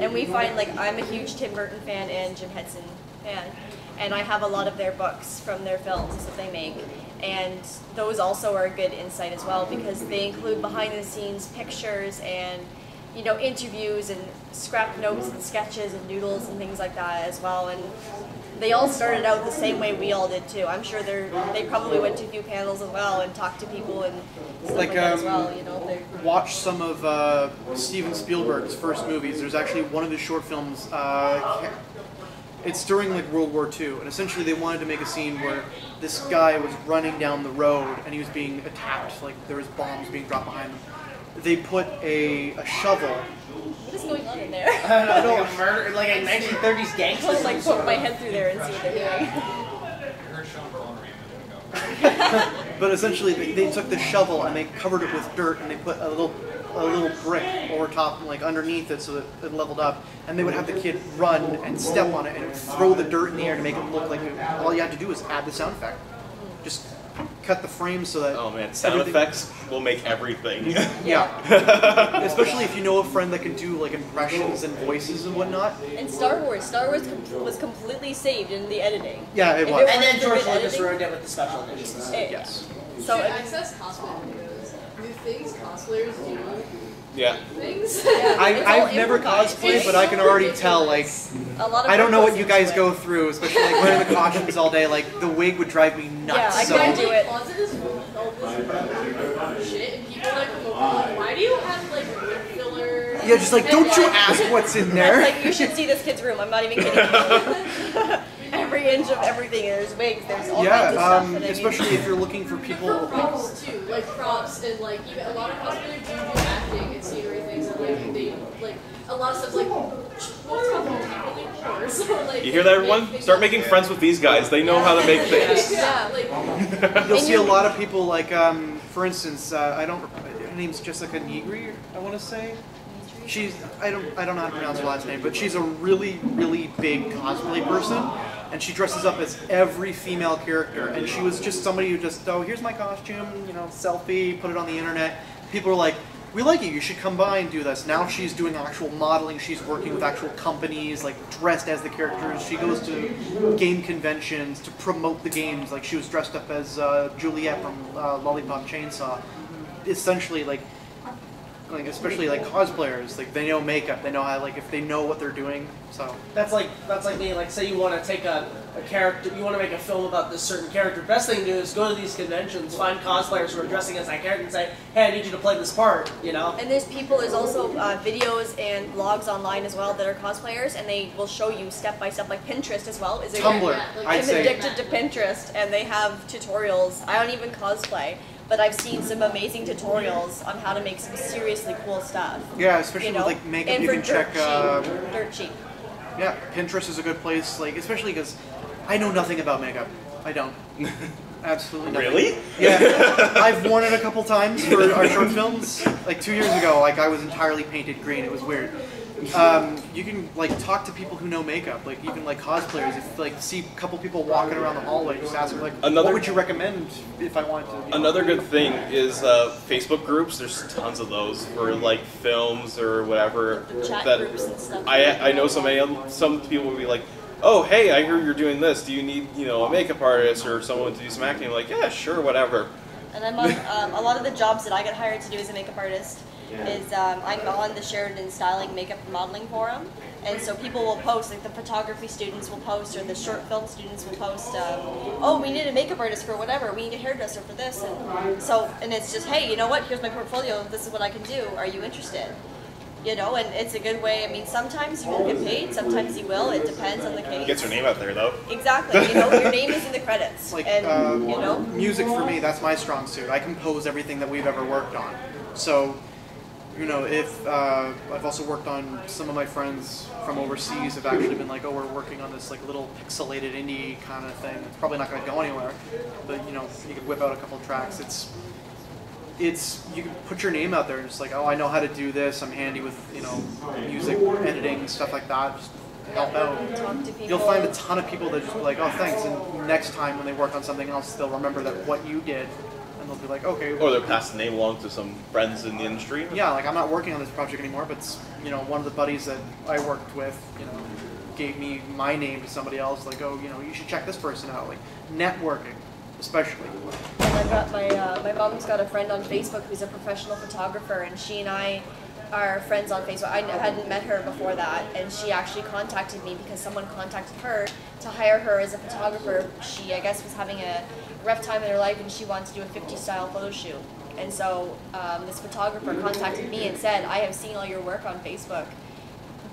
and we find like I'm a huge Tim Burton fan and Jim Henson fan, and I have a lot of their books from their films that they make, and those also are a good insight as well because they include behind the scenes pictures and interviews and scrap notes and sketches and doodles and things like that as well. And they all started out the same way we all did too. I'm sure they probably went to a few panels as well and talked to people and stuff like that as well. Watch some of Steven Spielberg's first movies. There's actually one of his short films. It's during like World War II, and essentially they wanted to make a scene where this guy was running down the road and he was being attacked. Like there was bombs being dropped behind him. They put a shovel. What is going on in there? I don't know, like a murder, like a 1930s gangster. I'll like poke my head through there and see what they're doing. I heard Sean Connery a minute ago. But essentially, they took the shovel and they covered it with dirt, and they put a little brick over top and like underneath it so that it leveled up. And they would have the kid run and step on it and throw the dirt in the air to make it look like all you had to do was add the sound effect. Just cut the frame so that. Oh man, sound effects will make everything. Yeah. Especially if you know a friend that can do like impressions and voices and whatnot. And Star Wars was completely saved in the editing. Yeah, it If was. And then George been Lucas editing- ruined it with the special editions. Yes. So Should I mean, access cosplay videos. Do things cosplayers do? Yeah. Things? I've never improvised. cosplayed, but I can already tell, like, a lot of I don't know what you purpose guys into it. go through, especially like wearing the costumes all day. Like, the wig would drive me nuts. Yeah, I so. couldn't do it. Closet is full with all this shit, and people like come over like, why do you have like wig filler? Yeah, just like, don't you ask what's in there. That's like, you should see this kid's room. I'm not even kidding you. Every inch of everything. There's wigs. There's all kinds of stuff. And I mean, especially if you're looking for people. For props too, like props and like even a lot of cosplayers do acting and scenery things and like they like a lot of stuff like most cosplayers can't really pour, so like You hear that, everyone? Start making friends with these guys. They know how to make things. yeah, like You'll see a lot of people like, for instance, her name's Jessica Negri, I want to say. She's I don't know how to pronounce her last name, but she's a really big cosplay person, and she dresses up as every female character. And she was just somebody who just, oh, here's my costume, selfie, put it on the internet. People are like, we like you should come by and do this. Now she's doing actual modeling. She's working with actual companies, like dressed as the characters. She goes to game conventions to promote the games. Like she was dressed up as Juliet from Lollipop Chainsaw. Essentially, like especially like cosplayers, like they know makeup, they know how, like if they know what they're doing. So That's like me. Like, say you want to take a character, you want to make a film about this certain character. Best thing to do is go to these conventions, find cosplayers who are dressing as that character, and say, "Hey, I need you to play this part." And there's also videos and blogs online as well that are cosplayers, and they will show you step by step, like Pinterest as well. Is Tumblr, I'd I'm say. addicted to Pinterest, and they have tutorials. I don't even cosplay, but I've seen some amazing tutorials on how to make some seriously cool stuff. yeah, especially with like makeup, and you for can check. dirt cheap. Yeah, Pinterest is a good place, like especially because I know nothing about makeup. I don't. Absolutely nothing. Really? Yeah, I've worn it a couple times for our short films. Like 2 years ago, like I was entirely painted green. It was weird. You can like talk to people who know makeup, like even like cosplayers. If like see a couple people walking around the hallway, just ask them like, what would you recommend if I wanted to? Another good thing is Facebook groups. There's tons of those for like films or whatever. Chat that groups and stuff. I know some people will be like, oh hey, I hear you're doing this. Do you need a makeup artist or someone to do some acting? I'm like, yeah, sure, whatever. And I'm on a lot of the jobs that I get hired to do as a makeup artist. I'm on the Sheridan Styling Makeup and Modeling Forum, and so people will post, like the photography students will post, or the short film students will post, oh, we need a makeup artist for whatever, we need a hairdresser for this, and it's just, hey, you know what, here's my portfolio, this is what I can do, are you interested? And it's a good way. I mean, sometimes you won't get paid, sometimes you will, it depends on the case. Gets your name out there though. Exactly, your name is in the credits, Like and music for me, that's my strong suit. I compose everything that we've ever worked on. So. If I've also worked on, some of my friends from overseas have actually been like, oh, we're working on this like little pixelated indie kind of thing. It's probably not going to go anywhere, but you could whip out a couple of tracks. It's you can put your name out there and just like, oh, I know how to do this. I'm handy with music editing, stuff like that. Just help out. talk to people. You'll find a ton of people that just be like, oh, thanks, and next time when they work on something else, they'll remember that what you did. And they'll be like, okay. Or they'll pass the name along to some friends in the industry. Yeah, like I'm not working on this project anymore, but one of the buddies that I worked with, gave me my name to somebody else. Like, oh, you should check this person out. Like networking, especially. And I've got my mom's got a friend on Facebook who's a professional photographer, and she and I are friends on Facebook. I hadn't met her before that, and she actually contacted me because someone contacted her to hire her as a photographer. She, I guess, was having a rough time in her life, and she wanted to do a 50s style photo shoot. And so this photographer contacted me and said, I have seen all your work on Facebook.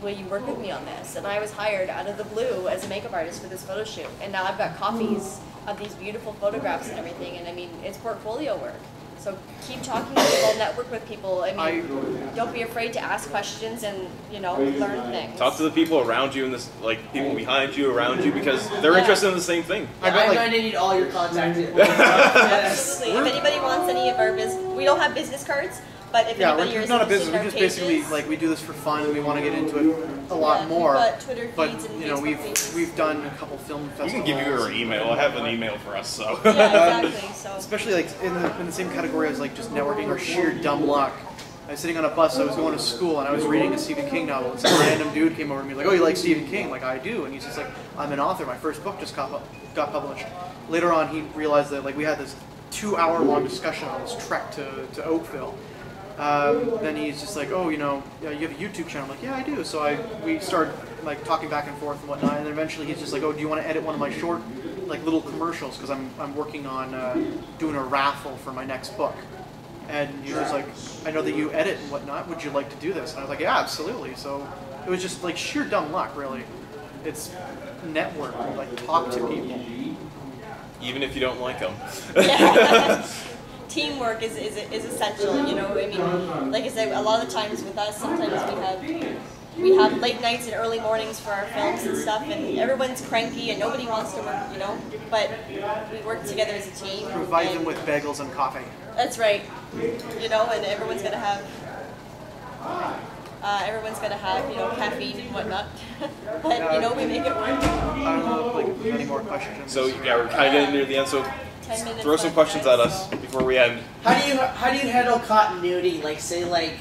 Will you work with me on this? And I was hired out of the blue as a makeup artist for this photo shoot. And now I've got copies of these beautiful photographs and everything. And I mean, it's portfolio work. So keep talking to people, network with people. I mean, don't be afraid to ask questions and, you know, learn things. Talk to the people around you and this, like people behind you, around you, because they're interested in the same thing. Yeah, I'm going to need all your contact info. Absolutely. If anybody wants any of our business, we don't have business cards, but if anybody we're is not a interested business. in We our just basically pages, like we do this for fun and we want to get into it a lot more. We've got Twitter But feeds and you know, Facebook we've pages. done a couple film We festivals. can give you her email. I have an email for us, so. Yeah, exactly. So Especially like in the same category as like just networking or sheer dumb luck. I was sitting on a bus, I was going to school, and I was reading a Stephen King novel, and some random dude came over to me like, oh, you like Stephen King? Like, I do. And he's just like, I'm an author, my first book just got published. Later on, he realized that like we had this 2-hour-long discussion on this trek to Oakville. Then he's just like, oh, you know, yeah, you have a YouTube channel. I'm like, yeah, I do. So we started like talking back and forth and whatnot, and then eventually he's just like, oh, do you want to edit one of my short, like little commercials? Because I'm working on doing a raffle for my next book. And he was like, I know that you edit and whatnot. Would you like to do this? And I was like, yeah, absolutely. So it was just like sheer dumb luck, really. It's network, like talk to people. Even if you don't like them. yeah. Teamwork is essential. You know, I mean, like I said, a lot of the times with us, sometimes we have late nights and early mornings for our films and stuff, and everyone's cranky and nobody wants to work, you know. But we work together as a team. Provide them with bagels and coffee. That's right. You know, and everyone's gonna have you know, caffeine and whatnot. But you know, we make it work. I don't know if like any more questions. So yeah, we're kind of getting near the end. So 10 minutes throw some left, questions guys. at us before we end. How do you handle continuity? Like, say, like,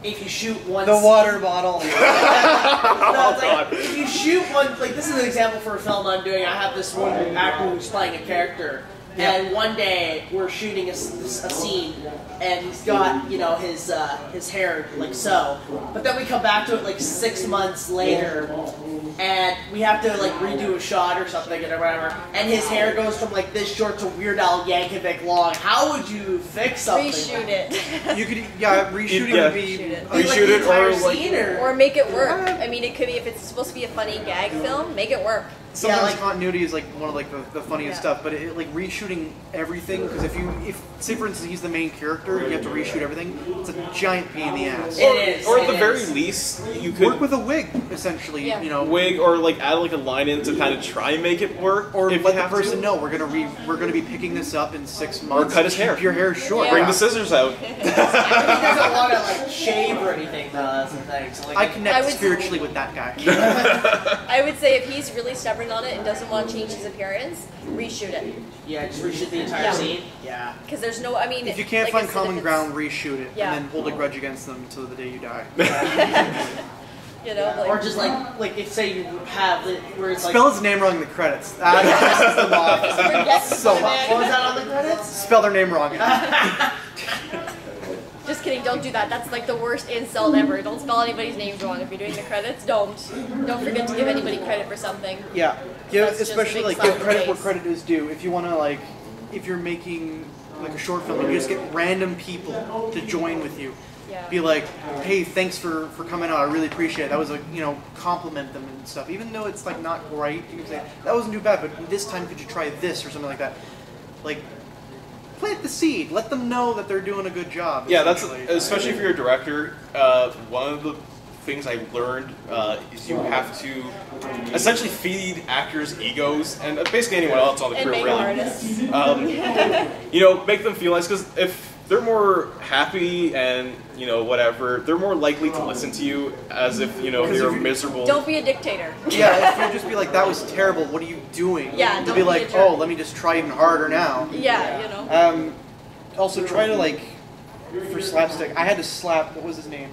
if you shoot one The scene- water bottle. No, it's like, if you shoot one, like, this is an example for a film I'm doing. I have this one actor who's playing a character, and one day we're shooting a scene, and he's got, you know, his hair like so, but then we come back to it like 6 months later, and we have to like redo a shot or something or whatever, and his hair goes from like this short to Weird Al Yankovic long. How would you fix something? Reshoot it. You could, yeah, reshooting Yeah. would be. Reshoot it. Like Reshoot the it entire or like scene, Or make it work. I mean, it could be, if it's supposed to be a funny gag film, make it work. Sometimes like- continuity is like one of like the funniest Yeah. stuff, but it, like reshooting everything, because if say for instance he's the main character, you have to reshoot everything. It's a giant pain in the ass. It is. Or at it the very is. least, you Work could with a wig, essentially. Yeah. You know, wig or like add like a line in to kind of try and make it work. or if let you the have person to. know we're gonna be picking this up in 6 months. cut his hair. Keep your hair short. Yeah. Bring the scissors out. He doesn't want to like shave or anything though. That's the thing. So, like, I connect I would- spiritually with that guy. I would say if he's really stubborn on it and doesn't want to change his appearance, reshoot it. yeah, just reshoot the entire Yeah. scene. Yeah. Because there's no, I mean, If you can't like I find said, common if it's- ground, reshoot it, Yeah. and then hold a grudge against them until the day you die. You know, like, Or just like if say you have it where it's like Spell his name wrong in the credits. That pisses them off forget so the much. what was that on the credits? Spell their name wrong. Just kidding, don't do that. That's like the worst insult ever. Don't spell anybody's names wrong if you're doing the credits. Don't forget to give anybody credit for something. Yeah, give, That's just especially a big like give slap in the credit where face. credit is due. If you want to like, if you're making like a short film, and you just get random people to join with you. Yeah. Be like, hey, thanks for coming out. I really appreciate it. That was a, you know, compliment them and stuff. Even though it's like not great, you can say that wasn't too bad, but this time could you try this or something like that. Like, plant the seed. Let them know that they're doing a good job. Yeah, that's essentially. especially if you're a director. One of the things I learned is you have to essentially feed actors' egos and basically anyone else on the And crew, makeup really. artists. You know, make them feel nice, because if they're more happy and, you know, whatever, they're more likely to listen to you as if, you know, 'Cause you're if you- miserable. Don't be a dictator. Yeah, if you just be like, that was terrible. What are you doing? Yeah, They'll don't be be like, a jerk. oh, let me just try even harder now. Yeah, you know. Also, try to like, for slapstick, I had to slap, what was his name?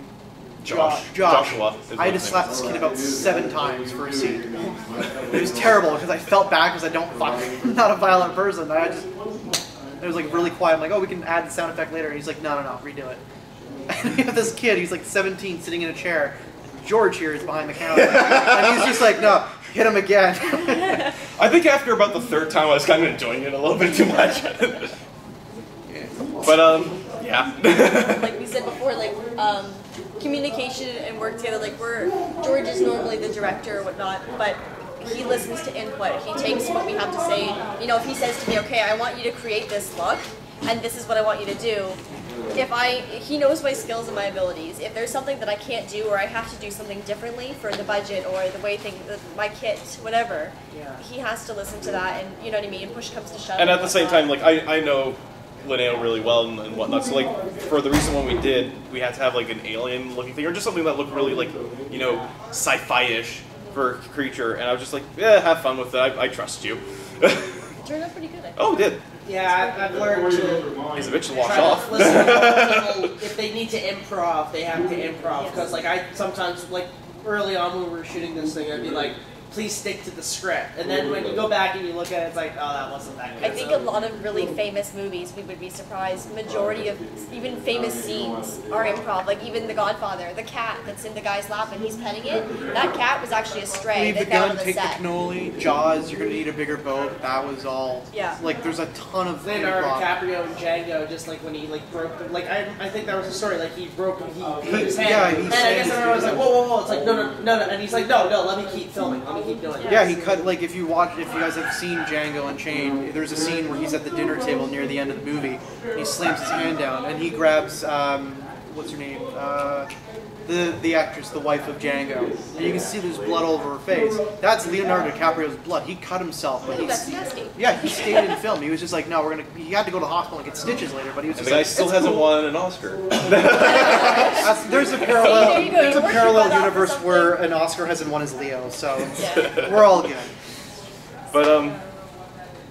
Josh. Josh. Joshua is I had to his slap name. this kid about 7 times for a scene. It was terrible because I felt bad because I'm not a violent person. It was like really quiet. I'm like, oh, we can add the sound effect later. And he's like, no, redo it. And we have this kid, he's like 17, sitting in a chair. George here is behind the counter. And he's just like, no, hit him again. I think after about the 3rd time, I was kind of enjoying it a little bit too much. But, yeah. Like we said before, like communication and work together. Like George is normally the director or whatnot, but he listens to input. He takes what we have to say. You know, if he says to me, okay, I want you to create this look, and this is what I want you to do. He knows my skills and my abilities. If there's something that I can't do, or I have to do something differently for the budget or the way my kit, whatever, he has to listen to that, and you know what I mean. Push comes to shove. And at the same time, like I know Linnea really well and whatnot. So like for the recent one we did, we had to have like an alien looking thing or just something that looked really like, you know, sci-fi-ish for a creature. And I was just like, yeah, have fun with it. I trust you. It turned out pretty good. I think. Oh, it did. Yeah, I've learned to. He's a bitch to wash try to off. listen to people. If they need to improv, they have to improv. Because like I sometimes like early on when we were shooting this thing, I'd be like, please stick to the script. And then when you go back and you look at it, it's like, oh, that wasn't that good. I think a lot of really famous movies, we would be surprised, majority of even famous scenes are improv. Like even The Godfather, the cat that's in the guy's lap and he's petting it, that cat was actually a stray. Leave They the found gun, on the take the set. cannoli, Jaws, you're gonna need a bigger boat. That was all. Yeah. Like there's a ton of Leonardo improv. DiCaprio and Django, just like when he like broke, I think that was a story. Like he broke, he cut his hand, Yeah, he and I guess said- everyone was like, whoa, it's like no, and he's like, no, let me keep filming, let me keep doing it. Yeah, he cut, like, if you guys have seen Django Unchained, there's a scene where he's at the dinner table near the end of the movie, and he slams his hand down, and he grabs, what's her name? The actress, the wife of Django. And you can see there's blood all over her face. That's Leonardo DiCaprio's blood. He cut himself. But Ooh, that's nasty. Yeah, he stayed in film. He was just like, no, he had to go to the hospital and get stitches later, but he was And just the guy like, still "It's hasn't cool." won an Oscar. There's a parallel. there you go. There's a You're working parallel that out for universe something. where an Oscar hasn't won his Leo, so Yeah. we're all good. But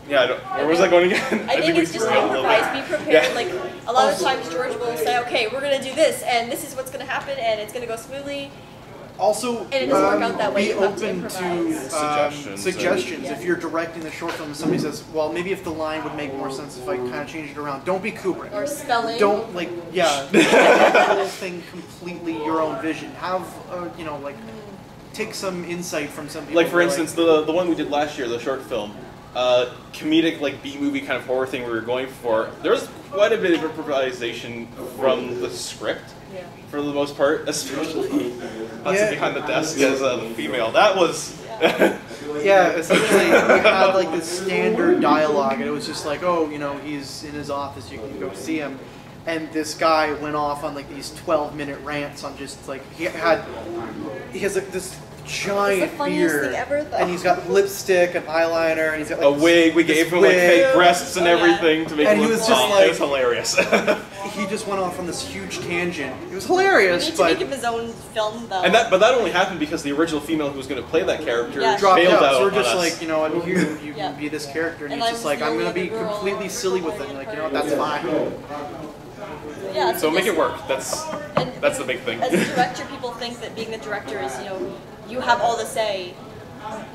yeah, where was I going again? I think we it's just threw it a little bit. improvise, be prepared. Yeah. Like a lot of times George will say, okay, we're gonna do this, and this is what's gonna happen, and it's gonna go smoothly. Also, And it doesn't work out that way. be You have to open to Suggestions. suggestions. Yeah. If you're directing the short film and somebody says, well, maybe if the line would make more sense if I kind of changed it around. Don't be Kubrick. Or spelling. Don't, like, yeah, make the whole thing completely your own vision. Have, you know, like, take some insight from some people. Like for instance, the one we did last year, the short film, comedic like B-movie kind of horror thing we were going for. There's quite a bit of improvisation from the script, for the most part, especially us behind the desk as the female. That was. Yeah, essentially, we had like this standard dialogue, and it was just like, oh, you know, he's in his office, you can go see him. And this guy went off on like these 12-minute rants on just like, he has like this giant It's the funniest beard, thing ever, though. and he's got lipstick and eyeliner, and he's got A like wig. We this gave him like fake wig. breasts and Oh, yeah. everything to make And him he look was just calm. like- It was hilarious. He just went off on this huge tangent. It was We hilarious, need to but make him his own film, though. But that only happened because the original female who was going to play that character Yeah. dropped bailed out. out. So we're on just us. like, you know, I'm here, you Yeah. can be this character, and And he's I just was like, the I'm only gonna be other girl completely silly with it. Like, you know, that's part. fine. Yeah, So make just- it work. That's the big thing. As a director, people think that being the director is, you know, you have all the say.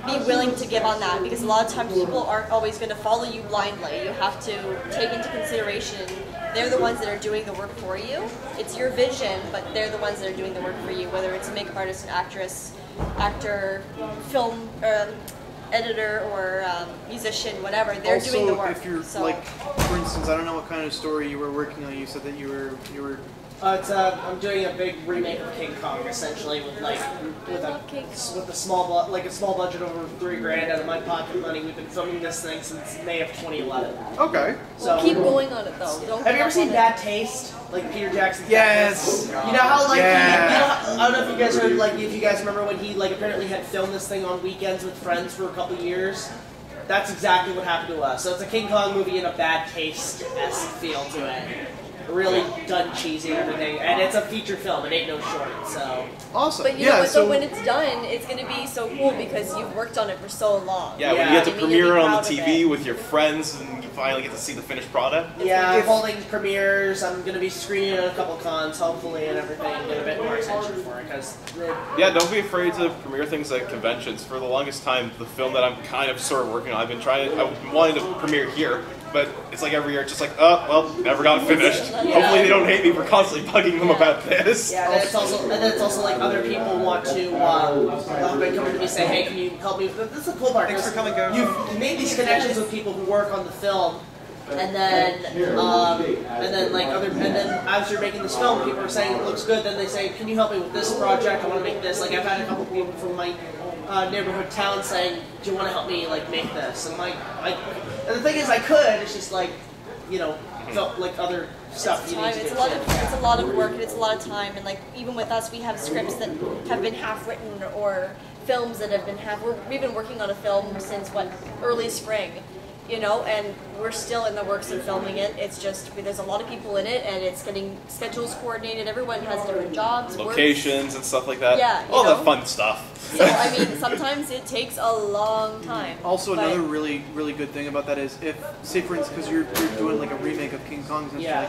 Be willing to give on that, because a lot of times people aren't always going to follow you blindly. You have to take into consideration they're the ones that are doing the work for you. It's your vision, but they're the ones that are doing the work for you, whether it's a makeup artist, an actress, actor, film editor, or musician, whatever. They're Also, doing the work. if you're so. like, for instance, I don't know what kind of story you were working on. You said that you were. I'm doing a big remake of King Kong, essentially, with a small budget over $3,000 out of my pocket money. We've been filming this thing since May of 2011. Okay. So Keep going on it, though. Don't have you give ever up seen on it. Bad Taste? Like Peter Jackson's Yes. Bad Taste? You know how like Yeah. I don't know if you guys heard, like, if you guys remember when he like apparently had filmed this thing on weekends with friends for a couple years. That's exactly what happened to us. So it's a King Kong movie in a Bad Taste-esque feel to it. Really done cheesy and everything, and it's a feature film. It ain't no short, so. Awesome. But you yeah. know what, So though, when it's done, it's going to be so cool because you've worked on it for so long. Yeah, when Yeah. you get to I mean, you'll premiere be it on proud the of TV it. with your friends and you finally get to see the finished product. Yeah, I'm If- holding premieres. I'm gonna be screening at a couple cons, hopefully, and everything. Get a bit more attention for it, because Yeah, don't be afraid to premiere things at conventions. For the longest time, the film that I'm kind of sort of working on, I've been wanting to premiere here, but it's like every year, it's just like, oh, well, never got finished. Hopefully they don't hate me for constantly bugging them about this. yeah. And then it's also like other people want to been coming to me saying, hey, can you help me? This is the cool part. Thanks for coming, guys. You've made these connections with people who work on the film. And then as you're making this film, people are saying it looks good. Then they say, "Can you help me with this project? I want to make this." Like I've had a couple people from my neighborhood town saying, "Do you want to help me like make this?" And and the thing is, I could. It's just like you know, felt like other stuff. It's You time. need to It's a get lot to. of it's a lot of work and it's a lot of time. And like even with us, we have scripts that have been half written or films that have been half. We've been working on a film since early spring, you know, and we're still in the works of filming it. It's just there's a lot of people in it, and it's getting schedules coordinated. Everyone has different jobs, locations, and stuff like that. Yeah, all that fun stuff. So I mean, sometimes it takes a long time. Also, another really good thing about that is if, say for instance, because you're doing like a remake of King Kong, essentially,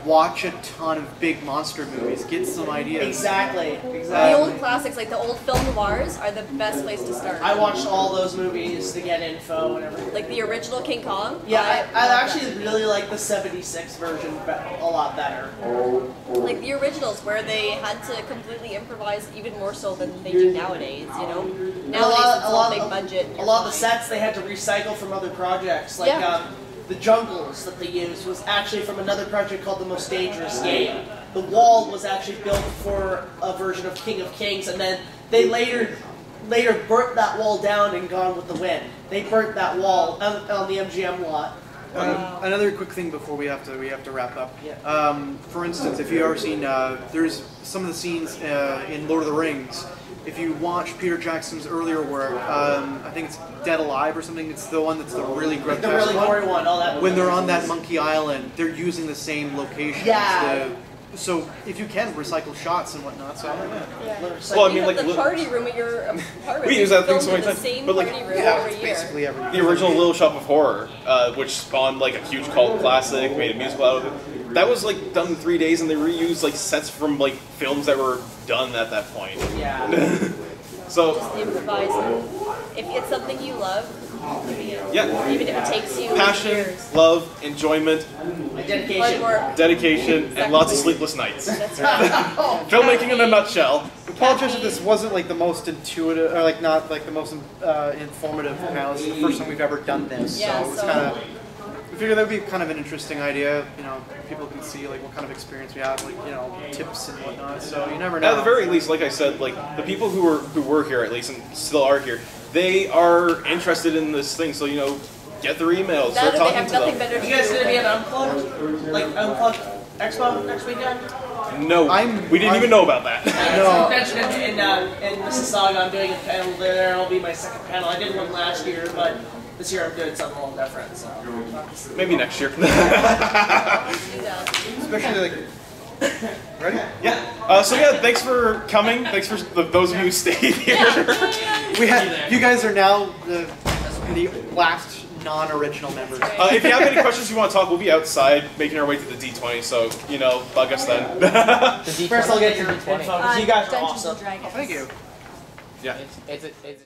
watch a ton of big monster movies, get some ideas. Exactly. The old classics, like the old film noirs, are the best place to start. I watched all those movies to get info and everything. Like the original King Kong? Yeah, I actually really like the 76 version a lot better. Like the originals, where they had to completely improvise even more so than they do nowadays, you know? Nowadays it's all big budget. A lot of the sets they had to recycle from other projects. Like, the jungles that they used was actually from another project called The Most Dangerous Game. The wall was actually built for a version of King of Kings, and then they later burnt that wall down in Gone with the Wind. They burnt that wall on the MGM lot. Another quick thing before we have to wrap up. Yeah. For instance, if you've ever seen, there's some of the scenes in Lord of the Rings. If you watch Peter Jackson's earlier work, I think it's Dead Alive or something. It's the one that's the really grotesque the really gory one. All that. When they're on that monkey island, they're using the same locations. Yeah. So if you can recycle shots and whatnot, so Well, I mean, like the party room at your apartment. we use that thing so many the times, same but like party room every year. every the original Little Shop of Horror, which spawned like a huge cult classic, made a musical out of it. That was like done in 3 days, and they reused like sets from like films that were done at that point. Yeah. So just improvise. If it's something you love, yeah, even if it takes you passion, years. love, enjoyment, dedication, dedication, and lots of sleepless nights. That's right. Filmmaking in a nutshell. Apologize if this wasn't like the most intuitive, or like not like the most informative panel. This is the first time we've ever done this, Yeah, so it's so- kind of. I figured that would be kind of an interesting idea. You know, people can see like what kind of experience we have, like tips and whatnot. So you never know. At the very least, like I said, like the people who were here at least and still are here, they are interested in this thing. So get their emails, Now start that they talking have to nothing them. better to You guys do. gonna be at Unplugged Expo next weekend? No, we didn't even know about that. I mentioned in Mississauga, I'm doing a panel there. It'll be my second panel. I did one last year, but this year I'm doing something a little different. So Maybe next year. Especially like. Ready? Yeah. So yeah, thanks for coming. Thanks for those of you who stayed here. You guys are now the last non-original members. If you have any questions you want to talk, we'll be outside making our way to the D20. So bug us then. first I'll get your info because you guys are Dungeons awesome. and Dragons. Thank you. Yeah. It's